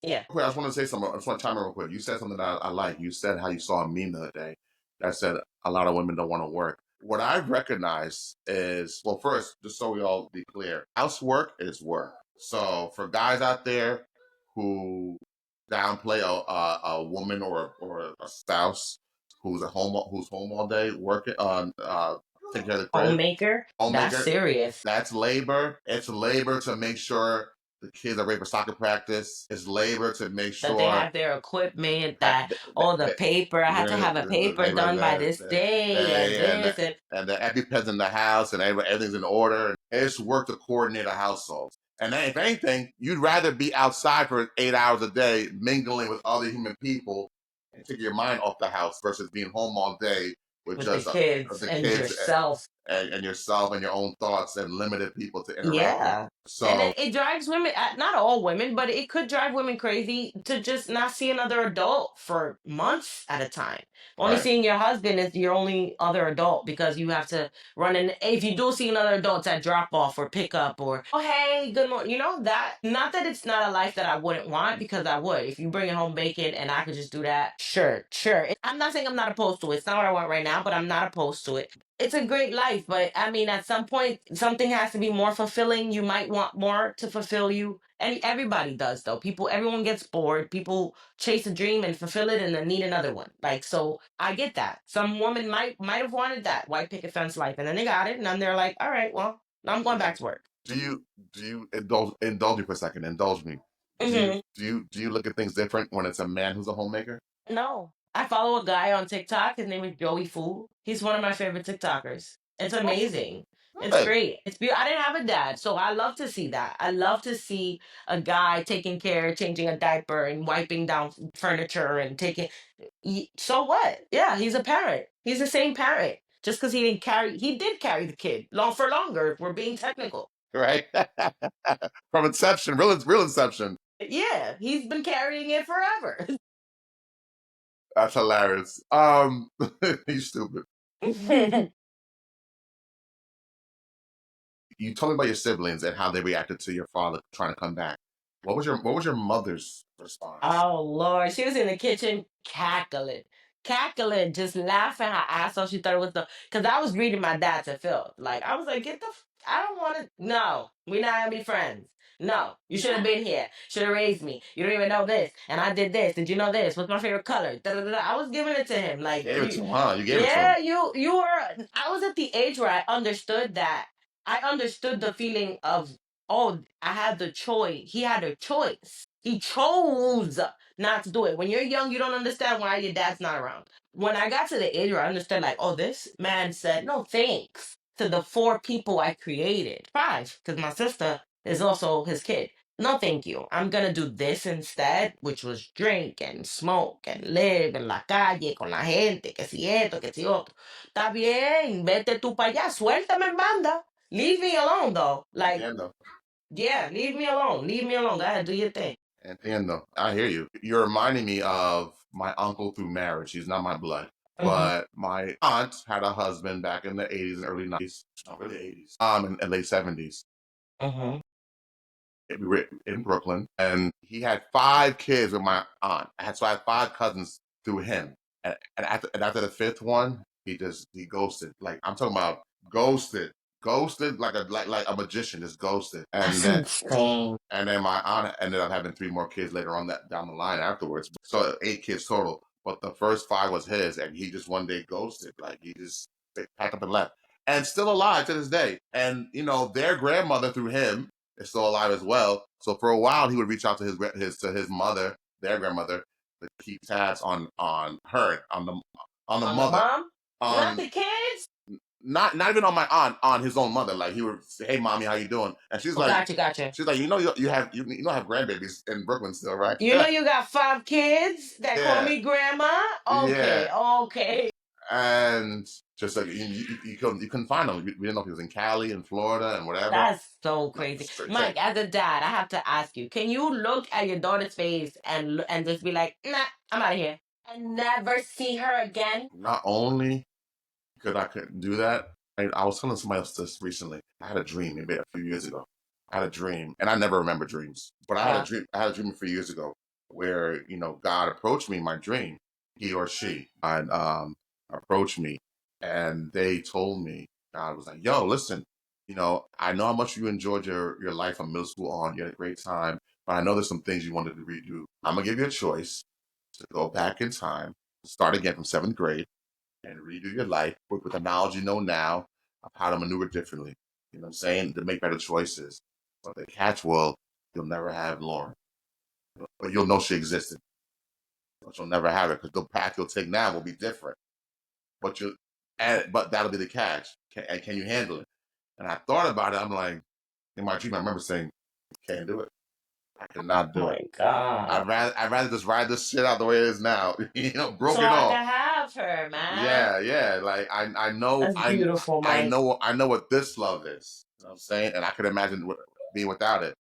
yeah.
Quick, I just want to say something. I just want to chime in real quick. You said something that I like. You said how you saw a meme the other day that said a lot of women don't want to work. What I recognize is, well, first, just so we all be clear, housework is work. So for guys out there who downplay a woman or a spouse who's home all day working on taking care of the crib,
Homemaker, that's
homemaker,
serious.
that's labor. It's labor to make sure the kids are ready for soccer practice. It's labor to make
That they
sure
have their equipment,
that
that, oh, the paper, I had to have a
the
paper
labor
done by this day, and
day
this, and
and the EpiPen's in the house and everything's in order. It's work to coordinate a household. And then, if anything, you'd rather be outside for 8 hours a day, mingling with other human people and take your mind off the house versus being home all day with
with the
just
kids
the
and
kids
yourself.
and yourself and your own thoughts and limited people to interact with.
Yeah. And
So
it drives women, not all women, but it could drive women crazy to just not see another adult for months at a time. Only
right,
seeing your husband is your only other adult because you have to run in. If you do see another adult, it's at drop off or pick up or, oh, hey, good morning. You know, that, not that it's not a life that I wouldn't want because I would. If you bring home bacon and I could just do that, sure, sure. I'm not saying I'm not opposed to it. It's not what I want right now, but I'm not opposed to it. It's a great life, but I mean, at some point, something has to be more fulfilling. You might want more to fulfill you. And everybody does, though. Everyone gets bored. People chase a dream and fulfill it and then need another one. Like, so I get that. Some woman might have wanted that white picket fence life and then they got it. And then they're like, all right, well, now I'm going
yeah.
back to work.
Do you indulge me for a second? Indulge me.
Hmm.
Do you look at things different when it's a man who's a homemaker?
No. I follow a guy on TikTok. His name is Joey Fool. He's one of my favorite TikTokers. It's
Oh,
amazing. It's
good.
great. It's beautiful. I didn't have a dad, so I love to see that. I love to see a guy taking care, changing a diaper, and wiping down furniture and taking. So what? Yeah, he's a parent. He's the same parent. Just because he did carry the kid for longer. If we're being technical.
Right from inception, real inception.
Yeah, he's been carrying it forever.
That's hilarious. You stupid. You told me about your siblings and how they reacted to your father trying to come back. What was your mother's response?
Oh Lord, she was in the kitchen cackling, just laughing her ass off. She thought it was because I was reading my dad to Phil. Like I was like, I don't want to. No, we're not gonna be friends. No, you should have been here. Should have raised me. You don't even know this, and I did this. Did you know this? What's my favorite color? Da, da, da, da. I was giving it to him.
You
Like
gave it
you,
to him, huh? You gave it to him.
yeah, you were. I was at the age where I understood that. I understood the feeling of, oh, I had the choice. He had a choice. He chose not to do it. When you're young, you don't understand why your dad's not around. When I got to the age where I understood, like, oh, this man said no thanks to the four people I created. Five, because my sister is also his kid. No, thank you. I'm gonna do this instead, which was drink and smoke and live en la calle con la gente, que si esto, que si otro. Está bien, vete tú para allá, suéltame en banda. Leave me alone, though. Like,
Entiendo.
yeah, leave me alone. Leave me alone. Go ahead, do your thing.
Entiendo. I hear you. You're reminding me of my uncle through marriage. He's not my blood.
Mm-hmm.
But my aunt had a husband back in the 80s and early 90s. Not really 80s. And late 70s.
Mm-hmm.
We were in Brooklyn, and he had 5 kids with my aunt. So I had 5 cousins through him. And after the fifth one, he ghosted. Like I'm talking about ghosted like a magician, just ghosted.
That's insane.
And then my aunt ended up having 3 more kids later on that down the line afterwards. So 8 kids total. But the first 5 was his, and he just one day ghosted. Like he just packed up and left. And still alive to this day. And their grandmother through him is still alive as well. So for a while, he would reach out to his mother, their grandmother, to keep tabs on her, on the
On the
mother,
mom? Not
on
the kids?
not even on my aunt, on his own mother. Like he would say, "Hey, mommy, how you doing?" And
Oh, gotcha.
she's like, you don't have grandbabies in Brooklyn still, right?
You know you got 5 kids that call
Yeah,
me grandma?
yeah.
Okay, okay.
And just like you couldn't find him. We didn't know if he was in Cali, in Florida, and whatever.
That's so
No,
crazy.
straight
Mike,
take.
as a dad, I have to ask you, can you look at your daughter's face and just be like, nah, I'm out of here. And never see her again?
Not only because I couldn't do that. I was telling somebody else this recently. I had a dream maybe a few years ago. I had a dream, and I never remember dreams. But I had a
Uh-huh.
dream. I had a dream a few years ago where God approached me in my dream. He or she and approached me, and they told me God was like, "Yo, listen, I know how much you enjoyed your life from middle school on. You had a great time, but I know there's some things you wanted to redo. I'm gonna give you a choice to go back in time, start again from seventh grade." And redo your life with the knowledge you know now of how to maneuver differently. You know what I'm saying? To make better choices. But the catch will, you'll never have Lauren. But you'll know she existed. But you'll never have it because the path you'll take now will be different. But but that'll be the catch. Can you handle it? And I thought about it. I'm like, in my dream, I remember saying, can't do it. I could not
Oh
do
my
it.
God.
I'd rather just ride this shit out the way it is now.
So
Broken
I
off.
can have her, man.
Yeah, yeah. Like I know
That's beautiful, Mike.
I know what this love is. You know what I'm saying? And I could imagine being without it.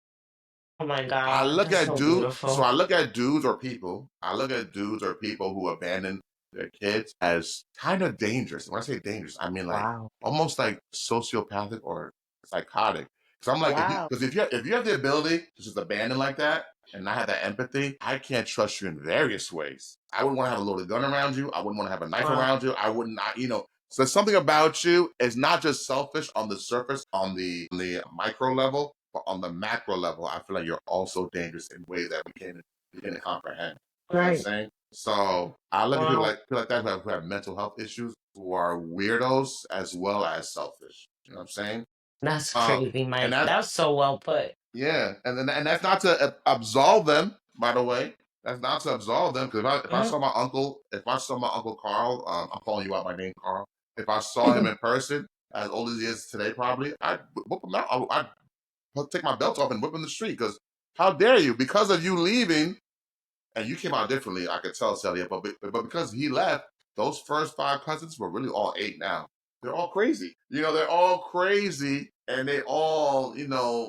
Oh my
I
God.
look
That's
at
so
dude, so
beautiful.
I look at dudes or people. I look at dudes or people who abandon their kids as kind of dangerous. When I say dangerous, I mean like
Wow.
almost like sociopathic or psychotic. Because I'm like,
Wow.
if you have the ability to just abandon like that and not have that empathy, I can't trust you in various ways. I wouldn't want to have a loaded gun around you. I wouldn't want to have a knife
Wow.
around you. I wouldn't, So there's something about you is not just selfish on the surface, on the micro level, but on the macro level, I feel like you're also dangerous in ways that we can comprehend. You know what I'm
Right.
saying? So I look at
Wow.
people like that who have mental health issues, who are weirdos as well as selfish. You know what I'm saying?
That's
Uh,
crazy,
and
Mike.
that
That was so well put.
yeah, and that's not to absolve them. By the way, that's not to absolve them because if I
Mhm.
saw my uncle, if I saw my uncle Carl, I'm calling you out by name, Carl. If I saw him in person, as old as he is today, probably I'd whoop him out. I'll take my belt off and whip in the street because how dare you? Because of you leaving, and you came out differently, I could tell, Celia, but because he left, those first five cousins were really all eight now. They're all crazy. They're all crazy and they all,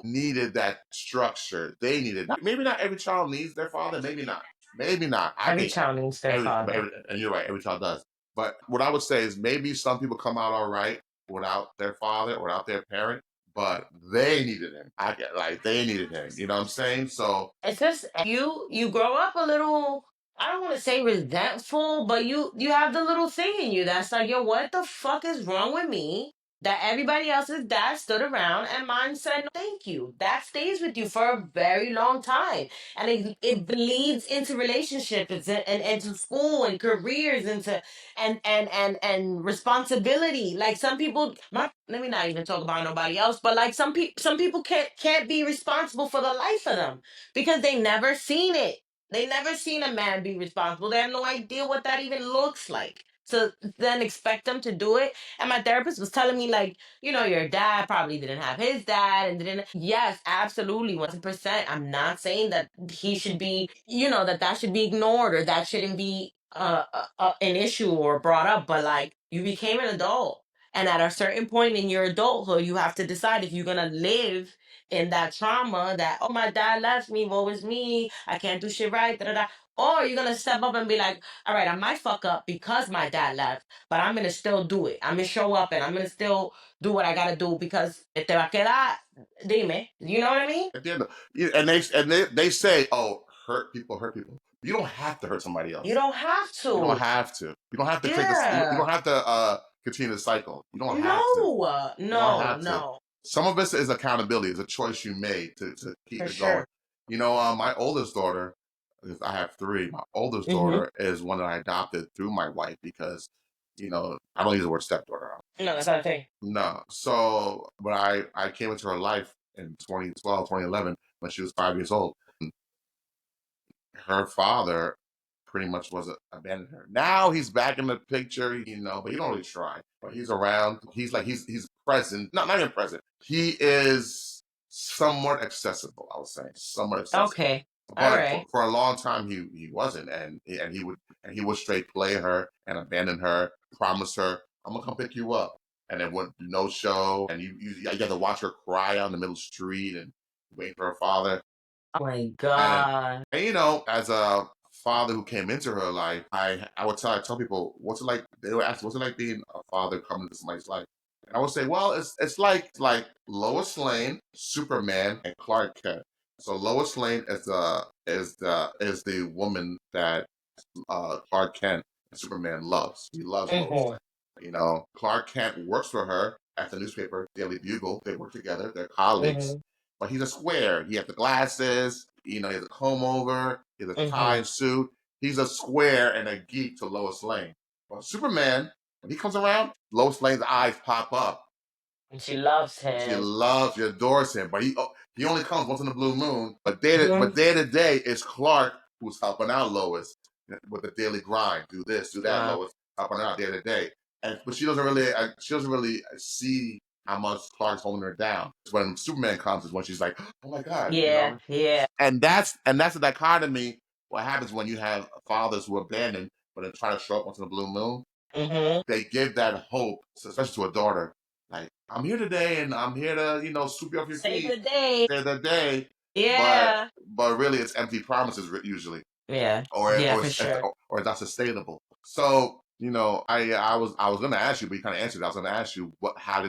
needed that structure. They needed, maybe not every child needs their father, maybe not. Maybe not. I
Every
think
child needs their father.
and you're right, every child does. But what I would say is maybe some people come out all right without their father, without their parent, but they needed him. I get like they needed him. You know what I'm saying? So
It's just you grow up a little, I don't want to say resentful, but you have the little thing in you that's like, yo, what the fuck is wrong with me? That everybody else's dad stood around and mine said no thank you. That stays with you for a very long time. And it bleeds into relationships and into school and careers into and responsibility. Like some people, let me not even talk about nobody else, but like some people can't be responsible for the life of them because they never seen it. They never seen a man be responsible. They have no idea what that even looks like. So then expect them to do it. And my therapist was telling me like, your dad probably didn't have his dad and didn't. Yes, absolutely, 100%. I'm not saying that he should be, that should be ignored or that shouldn't be an issue or brought up. But like, you became an adult. And at a certain point in your adulthood, you have to decide if you're gonna live in that trauma that, oh, my dad left me, woe is me, I can't do shit right, da da da. Or you're gonna step up and be like, all right, I might fuck up because my dad left, but I'm gonna still do it. I'm gonna show up and I'm gonna still do what I gotta do because te va a quedar, dime. You know what I mean?
at the end of, and they say, oh, hurt people hurt people. You don't have to hurt somebody
You
else.
don't have
You don't
to.
have to. You don't have to create this. You
Yeah.
don't have to continue the cycle. You don't have to.
No,
You don't
no,
have to.
no,
Some of this is accountability. It's a choice you made to keep
for
it going.
sure.
My oldest daughter, 'cause I have three. My oldest
Mm-hmm.
daughter is one that I adopted through my wife because, I don't use the word stepdaughter.
No, that's not a thing.
No. So when I came into her life in 2012, 2011, when she was 5 years old, her father pretty much was abandoned her. Now he's back in the picture, but he don't really try. But he's around. He's present. Not even present. He is somewhat accessible, I would say. Somewhat accessible.
Okay. All
But
right.
for a long time he wasn't, and he would straight play her and abandon her, promise her, I'm gonna come pick you up. And then went no show, and you had to watch her cry out in the middle of the street and wait for her father.
Oh my
And,
God.
as a father who came into her life, I would tell people, what's it like? They would ask, what's it like being a father coming into somebody's life? And I would say, well, it's like Lois Lane, Superman, and Clark Kent. So Lois Lane is the woman that Clark Kent and Superman loves. He loves Lois
Mm-hmm.
Lane. Clark Kent works for her at the newspaper Daily Bugle. They work together. They're colleagues.
Mm-hmm.
But he's a square. He has the glasses. He has a comb over. He has a tie
Mm-hmm.
and suit. He's a square and a geek to Lois Lane. But Superman, when he comes around, Lois Lane's eyes pop up.
And she loves him.
She adores him, but he only comes once in a blue moon. But
Mhm.
day to day, it's Clark who's helping out Lois with the daily grind. Do this, do that,
Wow.
Lois, helping her out day to day. But she doesn't really see. how much Clark's holding her down. When Superman comes is when she's like, oh my God,
Yeah.
And that's the dichotomy. What happens when you have fathers who abandon, but then try to show up once in a blue moon?
Mm-hmm.
They give that hope, especially to a daughter. Like, I'm here today and I'm here to, sweep you off your
Save
feet.
the day.
Save the day.
Yeah.
But really it's empty promises usually.
Yeah.
Or
Yeah,
or
for
it's,
sure.
or it's not sustainable. So, I was gonna ask you, but you kinda answered it. I was gonna ask you how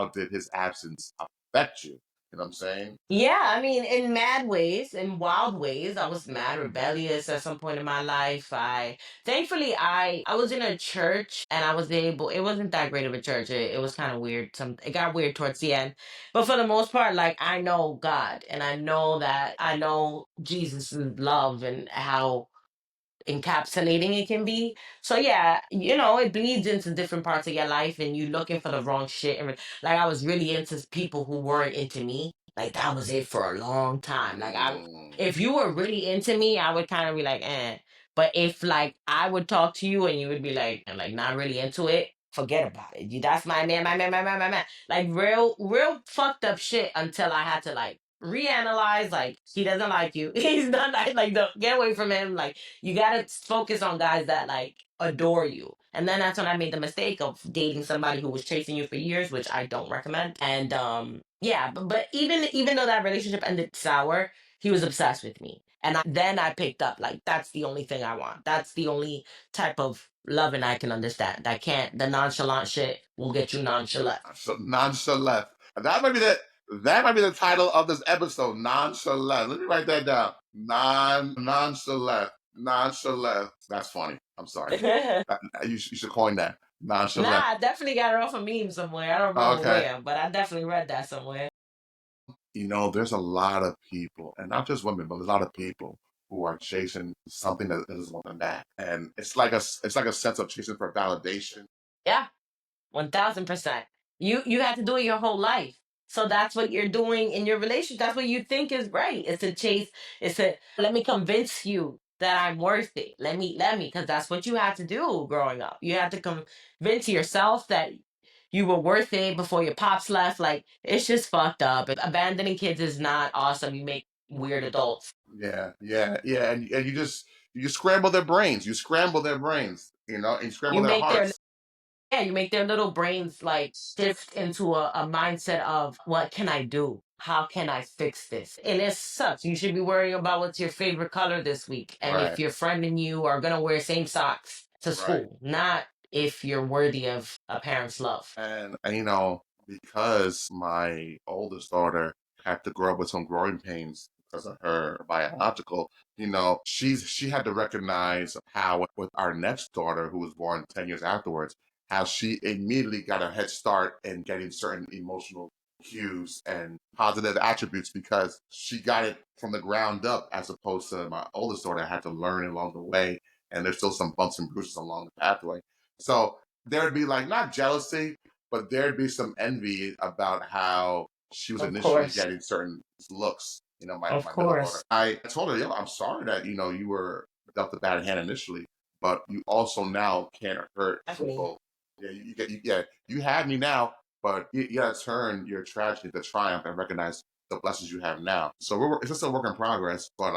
did his absence affect you? You know what I'm saying?
Yeah, I mean, in mad ways, in wild ways. I was mad rebellious at some point in my life. Thankfully, I was in a church and I was able. It wasn't that great of a church. It was kind of weird. It got weird towards the end, but for the most part, like I know God and I know Jesus' love and how encapsulating it can be. So yeah, it bleeds into different parts of your life and you looking for the wrong shit. And like I was really into people who weren't into me. Like that was it for a long time. If you were really into me, I would kind of be like, eh. But if like I would talk to you and you would be like not really into it, forget about it. That's my man, my man. Like real fucked up shit until I had to like reanalyze. Like he doesn't like you. He's not like don't get away from him. Like you gotta focus on guys that like adore you. And then that's when I made the mistake of dating somebody who was chasing you for years, which I don't recommend. And yeah, but even though that relationship ended sour, he was obsessed with me. And then I picked up like that's the only thing I want. That's the only type of loving I can understand. I can't the nonchalant shit will get you nonchalant.
So Noncha-left. That might be the title of this episode. Noncha-left. Let me write that down. Noncha-left. Noncha-left. That's funny. I'm sorry. You should coin that. Noncha-left.
Nah, I definitely got it off a meme somewhere. I don't remember
Okay.
where, but I definitely read that somewhere.
There's a lot of people, and not just women, but there's a lot of people who are chasing something that doesn't want them back, and it's like a sense of chasing for validation.
Yeah. 1000%. You have to do it your whole life. So that's what you're doing in your relationship. That's what you think is right. It's a chase. It's a let me convince you that I'm worth it. Let me, because that's what you had to do growing up. You had to convince yourself that you were worth it before your pops left. Like it's just fucked up. Abandoning kids is not awesome. You make weird adults.
Yeah, and you scramble their brains. You scramble their brains. And you scramble
You
their
make their
hearts.
Yeah, you make their little brains like shift into a mindset of what can I do? How can I fix this? And it sucks. You should be worrying about what's your favorite color this week. And if
Right.
your friend and you are gonna wear same socks to
Right.
school, not if you're worthy of a parent's love.
And because my oldest daughter had to grow up with some growing pains because of her biological, she had to recognize how with our next daughter, who was born 10 years afterwards, how she immediately got a head start in getting certain emotional cues and positive attributes because she got it from the ground up, as opposed to my oldest daughter had to learn along the way, and there's still some bumps and bruises along the pathway. So there'd be like not jealousy, but there'd be some envy about how she was
Of
initially
course.
getting certain looks.
Of
My middle daughter.
course.
I told her, yo, I'm sorry that you were dealt a bad hand initially, but you also now can't hurt
Definitely.
people. Yeah, you have me now, but you gotta turn your tragedy to triumph and recognize the blessings you have now. So it's just a work in progress. But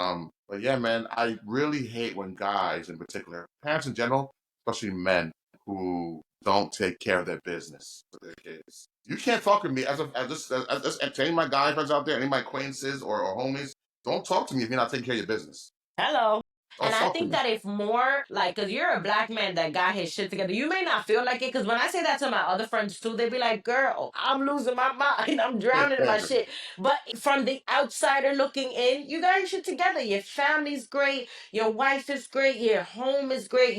yeah, man, I really hate when guys, in particular, parents in general, especially men, who don't take care of their business with their kids. You can't talk to me as any of my guy friends out there, any of my acquaintances or homies. Don't talk to me if you're not taking care of your business.
Hello.
Don't
And I
talk to
think
me.
that if more, like, because you're a black man that got his shit together, you may not feel like it. Because when I say that to my other friends too, they be like, girl, I'm losing my mind. I'm drowning in my shit. But from the outsider looking in, you got your shit together. Your family's great. Your wife is great. Your home is great.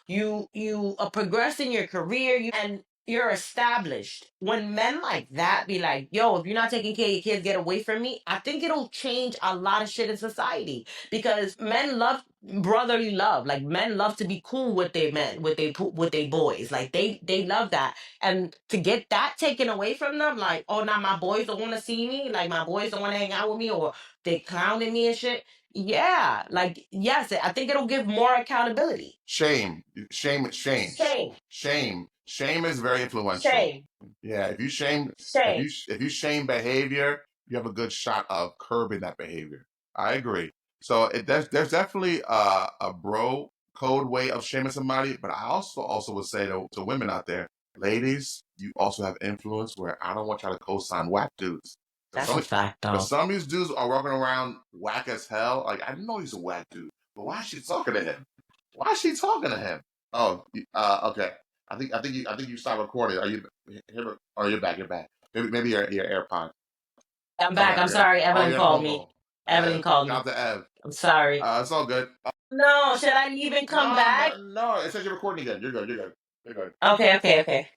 You are progressing your career. And you're established. When men like that be like, yo, if you're not taking care of your kids, get away from me. I think it'll change a lot of shit in society because men love brotherly love. Like men love to be cool with their men, with their boys. Like they love that. And to get that taken away from them, like, oh, now my boys don't want to see me. Like my boys don't want to hang out with me, or they clowning me and shit. Yeah, like yes, I think it'll give more accountability.
Shame, shame, shame,
Shame.
shame, Shame is very influential.
Shame.
Yeah, if you shame,
Shame.
if you shame behavior, you have a good shot of curbing that behavior. I agree. So there's definitely a bro code way of shaming somebody, but I also would say to women out there, ladies, you also have influence where I don't want y'all to co-sign whack dudes.
That's a fact,
But
though.
some of these dudes are walking around whack as hell. Like I didn't know he's a whack dude, but why is she talking to him? Why is she talking to him? Oh, okay. I think you stopped recording. Are you here? Or you're back? You're back. Maybe your AirPod.
I'm
Okay,
back. I'm
okay.
sorry.
Oh,
Evelyn
your
called
phone
me.
call.
Evelyn called
Shout
me.
out to Ev.
I'm sorry.
It's all good.
No, should I even come back?
No. It says you're recording again. You're good. You're good. You're good.
Okay, okay, okay.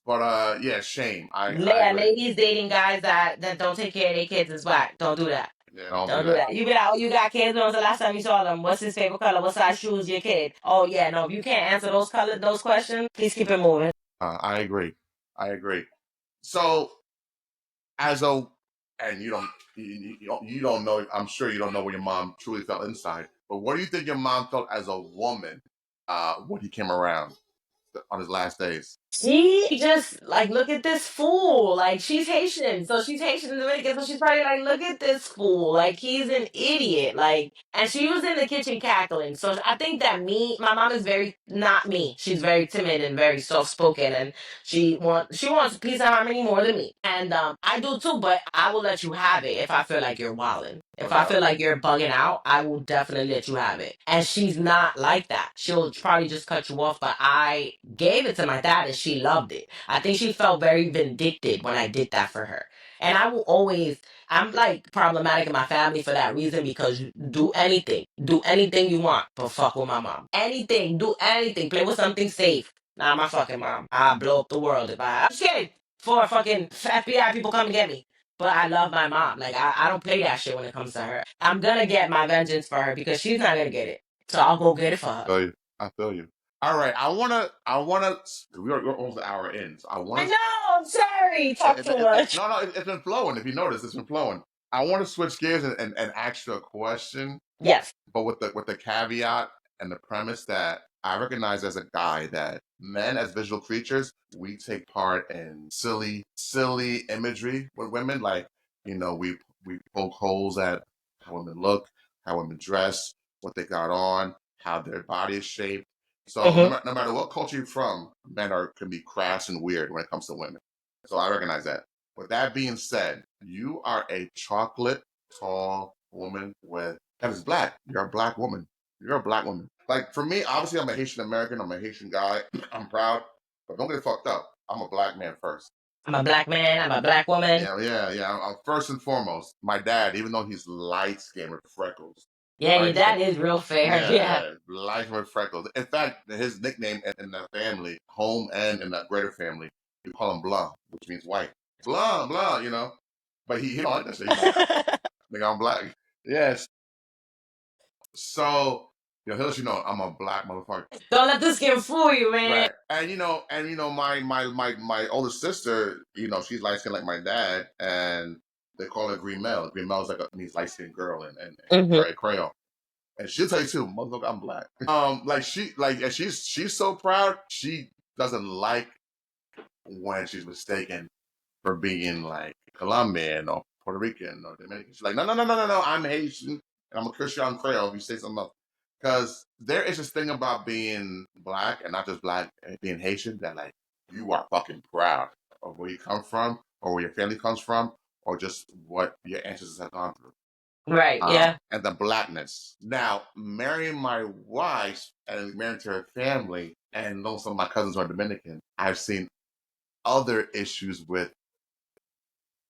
But yeah, shame. I
Yeah,
agree.
ladies dating guys that don't take care of their kids is whack. Don't do that.
Yeah, don't
Don't
do
do
that.
that. You be like, oh, you got kids. When was the last time you saw them? What's his favorite color? What size shoes your kid? Oh yeah, no. If you can't answer those questions, please keep it moving.
I agree. I agree. So as a and you don't know. I'm sure you don't know what your mom truly felt inside. But what do you think your mom felt as a woman when he came around on his last days?
She just like, look at this fool. Like, she's Haitian, so she's Haitian and Dominican, so she's probably like, look at this fool. Like, he's an idiot. Like, and she was in the kitchen cackling. So I think that my mom is very not me. She's very timid and very soft spoken, and she wants peace and harmony more than me. And I do too, but I will let you have it if I feel like you're wilding. If I feel like you're bugging out, I will definitely let you have it. And she's not like that. She'll probably just cut you off, but I gave it to my dad and she loved it. I think she felt very vindictive when I did that for her. And I will always, I'm like problematic in my family for that reason because you do anything you want, but fuck with my mom. Anything, do anything, play with something safe. Not my fucking mom. I'll blow up the world if I'm just kidding. For fucking FBI people come and get me. But I love my mom. Like, I don't play that shit when it comes to her. I'm gonna get my vengeance for her because she's not gonna get it. So I'll go get it for her.
Feel you. I feel you. All right. We're almost an hour in. So
I know. I'm sorry. Talk too much.
No. It's been flowing. If you notice, it's been flowing. I want to switch gears and ask you a question,
Yes.
but with the caveat and the premise that I recognize as a guy that men as visual creatures, we take part in silly imagery with women. Like, we poke holes at how women look, how women dress, what they got on, how their body is shaped. So no matter what culture you're from, men can be crass and weird when it comes to women. So I recognize that. With that being said, you are a chocolate tall woman that is black. You're a black woman. You're a black woman. Like for me, obviously I'm a Haitian American, I'm a Haitian guy. I'm proud. But don't get it fucked up. I'm a black man first.
I'm a black man. I'm a black woman.
Yeah. I'm first and foremost. My dad, even though he's light skinned with freckles.
Yeah, your dad is real fair. Yeah.
Light skinned with freckles. In fact, his nickname in the family, home and in the greater family, we call him Blanc, which means white. Blanc. But he don't like that shit. He's like, nigga, I'm black. Yes. So, he'll let you know I'm a black motherfucker.
Don't let this skin fool you, man.
Right. My older sister, she's light skinned like my dad, and they call her Green Mel. Green Mel is means light skinned girl and Creole. And she'll tell you too, motherfucker, I'm black. And she's so proud. She doesn't like when she's mistaken for being like Colombian or Puerto Rican or Dominican. She's like, no, I'm Haitian and I'm a Christian Creole if you say something else. Because there is this thing about being black and not just black, being Haitian that like you are fucking proud of where you come from or where your family comes from or just what your ancestors have gone through.
Right, yeah.
And the blackness. Now, marrying my wife and marrying to her family, and though some of my cousins are Dominican, I've seen other issues with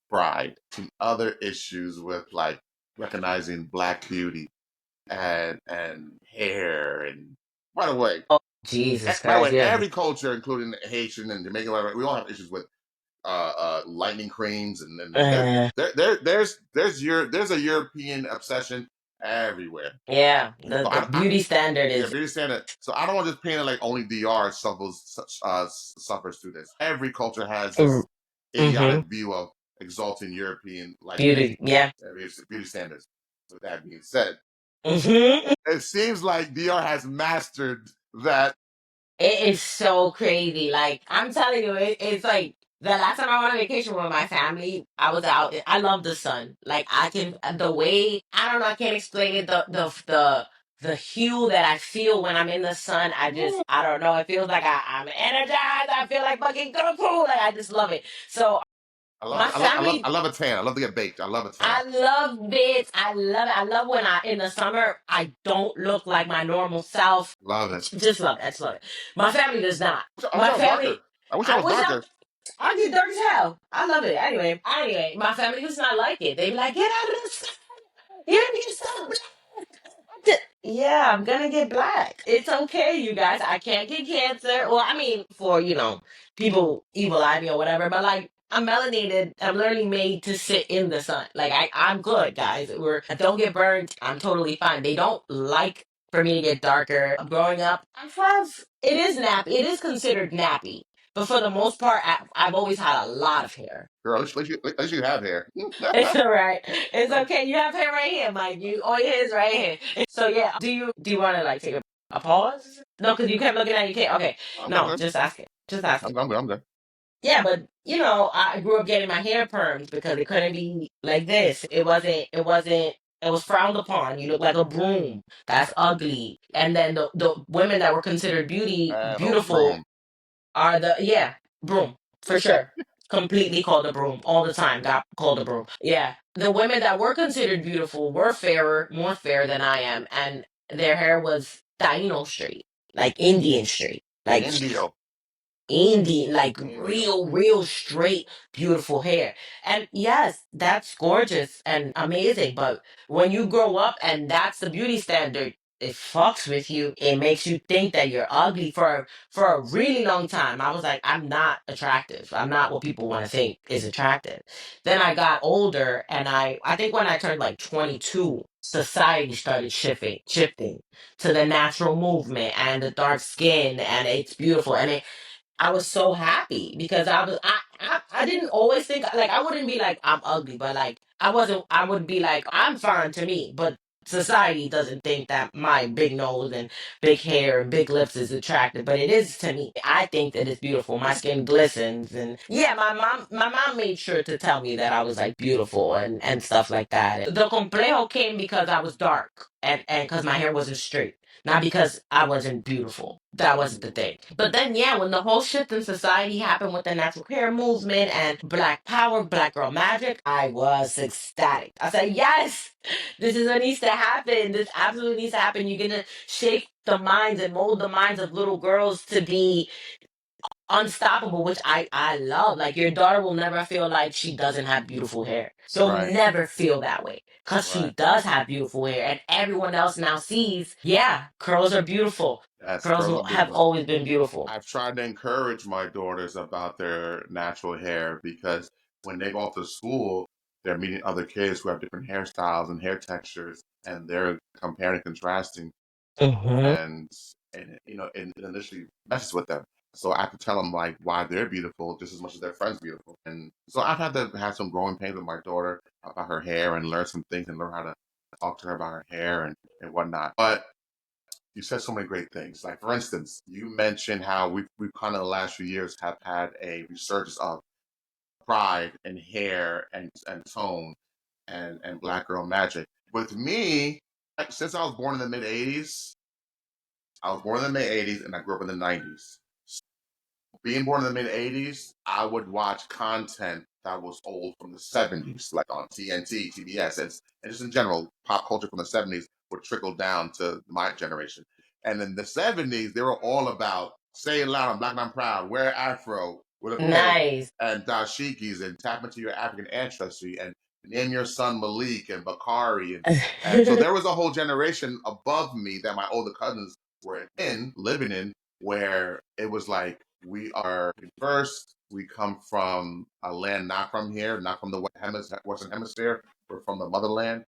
pride, some other issues with like recognizing black beauty and hair and by the way,
Oh, Jesus
by the
Christ,
way,
yeah.
every culture, including Haitian and Jamaican, whatever, we all have issues with lightning creams and there's a European obsession everywhere.
Yeah,
So
the beauty standard is
beauty standard. So I don't want to just paint it like only DR suffers through this. Every culture has this idiotic view of exalting European like
beauty. Yeah.
beauty standards. With that being said, it seems like DR has mastered that
It is so crazy. Like I'm telling you, it's like the last time I went on vacation with my family, I was out. I love the sun. Like I can the way I don't know. I can't explain it. The hue that I feel when I'm in the sun. I don't know. It feels like I'm energized. I feel like fucking cool. Like I just love it. So my family
I love a tan. I love to get baked. I love a tan.
I love it. I love it. I love when in the summer I don't look like my normal self.
Love it.
Just love it. I just love it. My family does not.
I wish
My
I was darker.
family,
I wish I
I
was
wish
darker.
I get dark as hell. I love it. Anyway, my family does not like it. They be like, get out of the sun. You're gonna get so black. Yeah, I'm gonna get black. It's okay, you guys. I can't get cancer. Well, I mean, for people evil eye me or whatever, but like I'm melanated. I'm literally made to sit in the sun. Like I'm good, guys. I don't get burnt. I'm totally fine. They don't like for me to get darker. Growing up, it is nappy. It is considered nappy, but for the most part, I've always had a lot of hair.
Girl, at least you have hair.
It's all right. It's okay. You have hair right here, Mike. All your hair's right here. So yeah, do you want to like take a pause? No, because you kept looking at your kid. Okay,
I'm
no,
good.
just ask it. Just ask it.
I'm good. I'm good.
Yeah, but I grew up getting my hair permed because it couldn't be like this. It wasn't. It wasn't. It was frowned upon. You look like a broom. That's ugly. And then the women that were considered
Oh,
beautiful
broom.
are broom for sure. Completely called a broom all the time. Got called a broom. Yeah, the women that were considered beautiful were fairer, more fair than I am, and their hair was Taino straight, like Indian straight, like
Indio.
Indian, like
Indio.
real straight, beautiful hair. And yes, that's gorgeous and amazing. But when you grow up and that's the beauty standard, it fucks with you. It makes you think that you're ugly for a really long time. I was like, I'm not attractive. I'm not what people want to think is attractive. Then I got older and I think when I turned like 22, society started shifting to the natural movement and the dark skin and it's beautiful. And I was so happy because I didn't always think like I wouldn't be like I'm ugly, but like I would be like I'm fine to me, but society doesn't think that my big nose and big hair and big lips is attractive, but it is to me. I think that it's beautiful. My skin glistens and yeah, my mom made sure to tell me that I was like beautiful and stuff like that. The complejo came because I was dark and because my hair wasn't straight. Not because I wasn't beautiful. That wasn't the thing. But then, yeah, when the whole shift in society happened with the natural hair movement and black power, black girl magic, I was ecstatic. I said, yes, this is what needs to happen. This absolutely needs to happen. You're going to shape the minds and mold the minds of little girls to be unstoppable, which I love. Like your daughter will never feel like she doesn't have beautiful hair. She'll
Right.
never feel that way because she
Right.
does have beautiful hair, and everyone else now sees, yeah, curls are beautiful.
Yes,
Curls
girls are
have
beautiful.
always been beautiful.
I've tried to encourage my daughters about their natural hair because when they go off to school, they're meeting other kids who have different hairstyles and hair textures, and they're comparing and contrasting,
Hmm.
and initially messes with them. So I have to tell them like why they're beautiful just as much as their friends beautiful. And so I've had to have some growing pains with my daughter about her hair and learn some things and learn how to talk to her about her hair and whatnot. But you said so many great things. Like for instance, you mentioned how we've kind of the last few years have had a resurgence of pride and hair and tone and black girl magic. With me, like, since I was born in the mid '80s, I was born in the mid '80s and I grew up in the '90s. Being born in the mid '80s, I would watch content that was old from the '70s, like on TNT, TBS, and just in general, pop culture from the '70s would trickle down to my generation. And in the '70s, they were all about say it loud, I'm black and I'm proud, wear afro with a peg,
Nice.
and dashikis, and tap into your African ancestry, and name your son Malik and Bakari, and so there was a whole generation above me that my older cousins were living in, where it was like we are first. We come from a land not from here, not from the Western Hemisphere. We're from the motherland,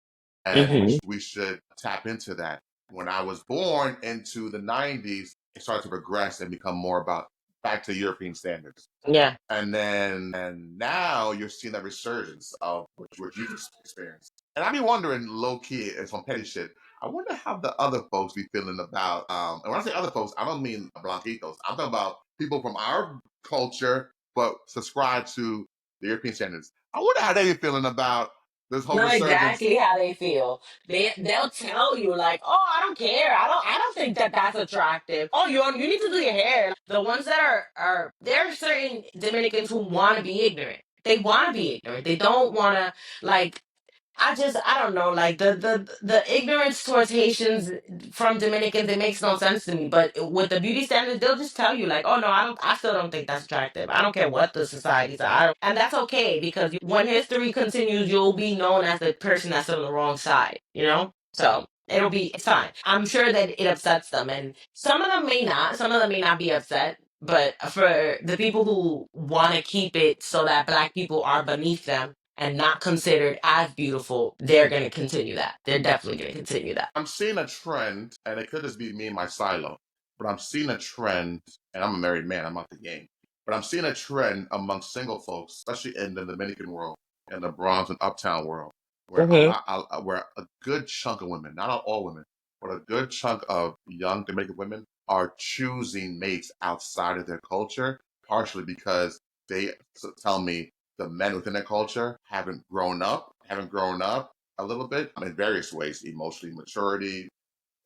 and
Hmm.
we should tap into that. When I was born into the '90s, it started to progress and become more about back to European standards.
Yeah.
And now you're seeing that resurgence of what you've experienced. And I be wondering, low key, it's some petty shit. I wonder how the other folks be feeling about. And when I say other folks, I don't mean Blanquitos. I'm talking about people from our culture, but subscribe to the European standards. I wonder how they be feeling about this whole
Know
resurgence.
exactly how they feel. They'll tell you like, "Oh, I don't care. I don't think that that's attractive. Oh, you need to do your hair." The ones that are there are certain Dominicans who want to be ignorant. They want to be ignorant. They don't want to like I don't know, like the ignorance towards Haitians from Dominicans, it makes no sense to me. But with the beauty standards, they'll just tell you like, oh no, I still don't think that's attractive. I don't care what the society says. And that's okay because when history continues, you'll be known as the person that's on the wrong side, you know? So it's fine. I'm sure that it upsets them and some of them may not, some of them may not be upset. But for the people who want to keep it so that black people are beneath them, and not considered as beautiful, they're going to continue that. They're definitely going to continue that.
I'm seeing a trend, and it could just be me and my silo, but I'm seeing a trend, and I'm a married man, I'm out the game. But I'm seeing a trend among single folks, especially in the Dominican world, and the Bronx and Uptown world, where
Mm-hmm.
where a good chunk of women, not all women, but a good chunk of young Dominican women are choosing mates outside of their culture, partially because they tell me the men within their culture haven't grown up a little bit in various ways, emotionally maturity,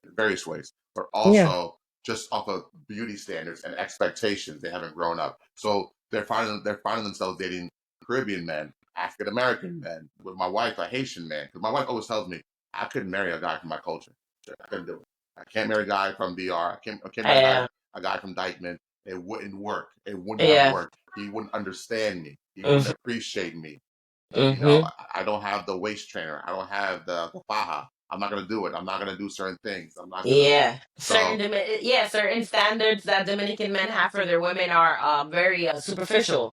in various ways, but
Yeah.
also just off of beauty standards and expectations. They haven't grown up, so they're finding themselves dating Caribbean men, African American men. With my wife, a Haitian man, because my wife always tells me I couldn't marry a guy from my culture. I couldn't do it. I can't marry a guy from DR. I can't marry
Yeah.
a guy from Dykeman. It wouldn't work. It would not
Yeah.
work. He wouldn't understand me. He wouldn't
Mm-hmm.
appreciate me.
Mm-hmm.
I don't have the waist trainer. I don't have the faja. I'm not gonna do it. I'm not gonna do certain things. I'm not gonna.
Yeah.
So
Certain standards that Dominican men have for their women are very superficial.
right.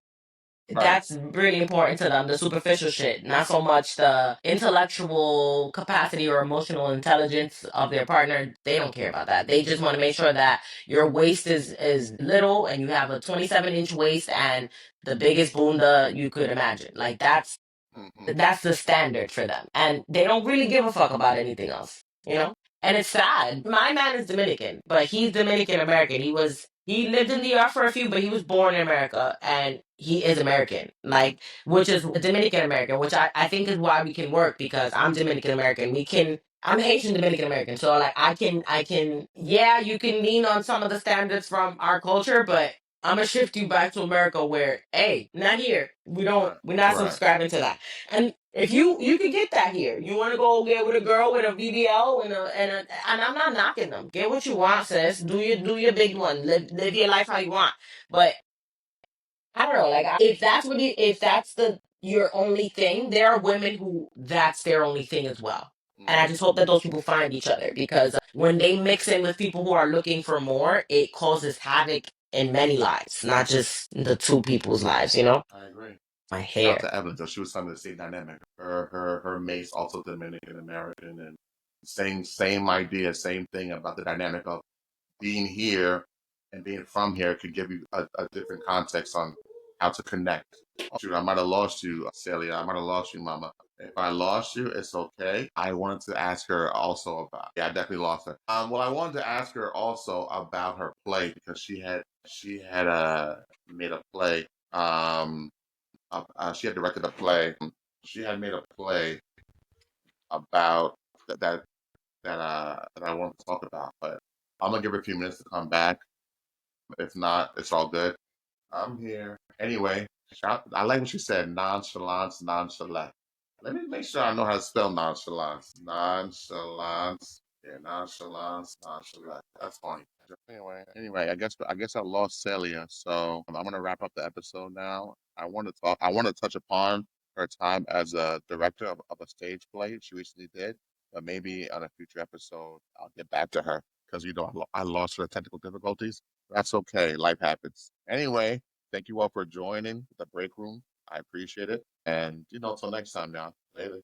That's really important to them, the superficial shit, not so much the intellectual capacity or emotional intelligence of their partner. They don't care about that. They just want to make sure that your waist is little and you have a 27-inch waist and the biggest bunda you could imagine. Like
Hmm.
that's the standard for them. And they don't really give a fuck about anything else, you know? And it's sad. My man is Dominican, but he's Dominican American. He lived in the DR for a few, but he was born in America and he is American. Like which is Dominican American, which I think is why we can work because I'm Dominican American. I'm Haitian Dominican American. So like I can yeah, you can lean on some of the standards from our culture, but I'm gonna shift you back to America where, hey, not here.
Right.
We're not
Right.
subscribing to that. And if you can get that here, you want to go get with a girl with a VDL and I'm not knocking them. Get what you want, sis. Do your big one. Live your life how you want. But I don't know, like if if that's the your only thing, there are women who that's their only thing as well. And I
Hmm.
just hope that those people find each other because when they mix in with people who are looking for more, it causes havoc in many lives, not just the two people's lives, you know?
I agree.
My
Shout out
hair.
to Evelyn, though. She was telling me the same dynamic. Her mate's also Dominican American, and same idea, same thing about the dynamic of being here and being from here could give you a different context on how to connect. Shoot, I might have lost you, Celia. I might have lost you, Mama. If I lost you, it's okay. I wanted to ask her also about. Yeah, I definitely lost her. Well, I wanted to ask her also about her play because she had made a play. She had directed a play. She had made a play about that I wanted to talk about, but I'm gonna give her a few minutes to come back. If not, it's all good. I'm here. Anyway, I like what you said. Nonchalance, nonchalant. Let me make sure I know how to spell nonchalance. Nonchalance. Yeah, nonchalance, nonchalant. That's funny. Anyway, I guess I lost Celia, so I'm gonna wrap up the episode now. I want to talk. I want to touch upon her time as a director of a stage play she recently did, but maybe on a future episode I'll get back to her because I lost her to technical difficulties. That's okay. Life happens. Anyway, thank you all for joining the break room. I appreciate it. And, till next time, y'all. Later.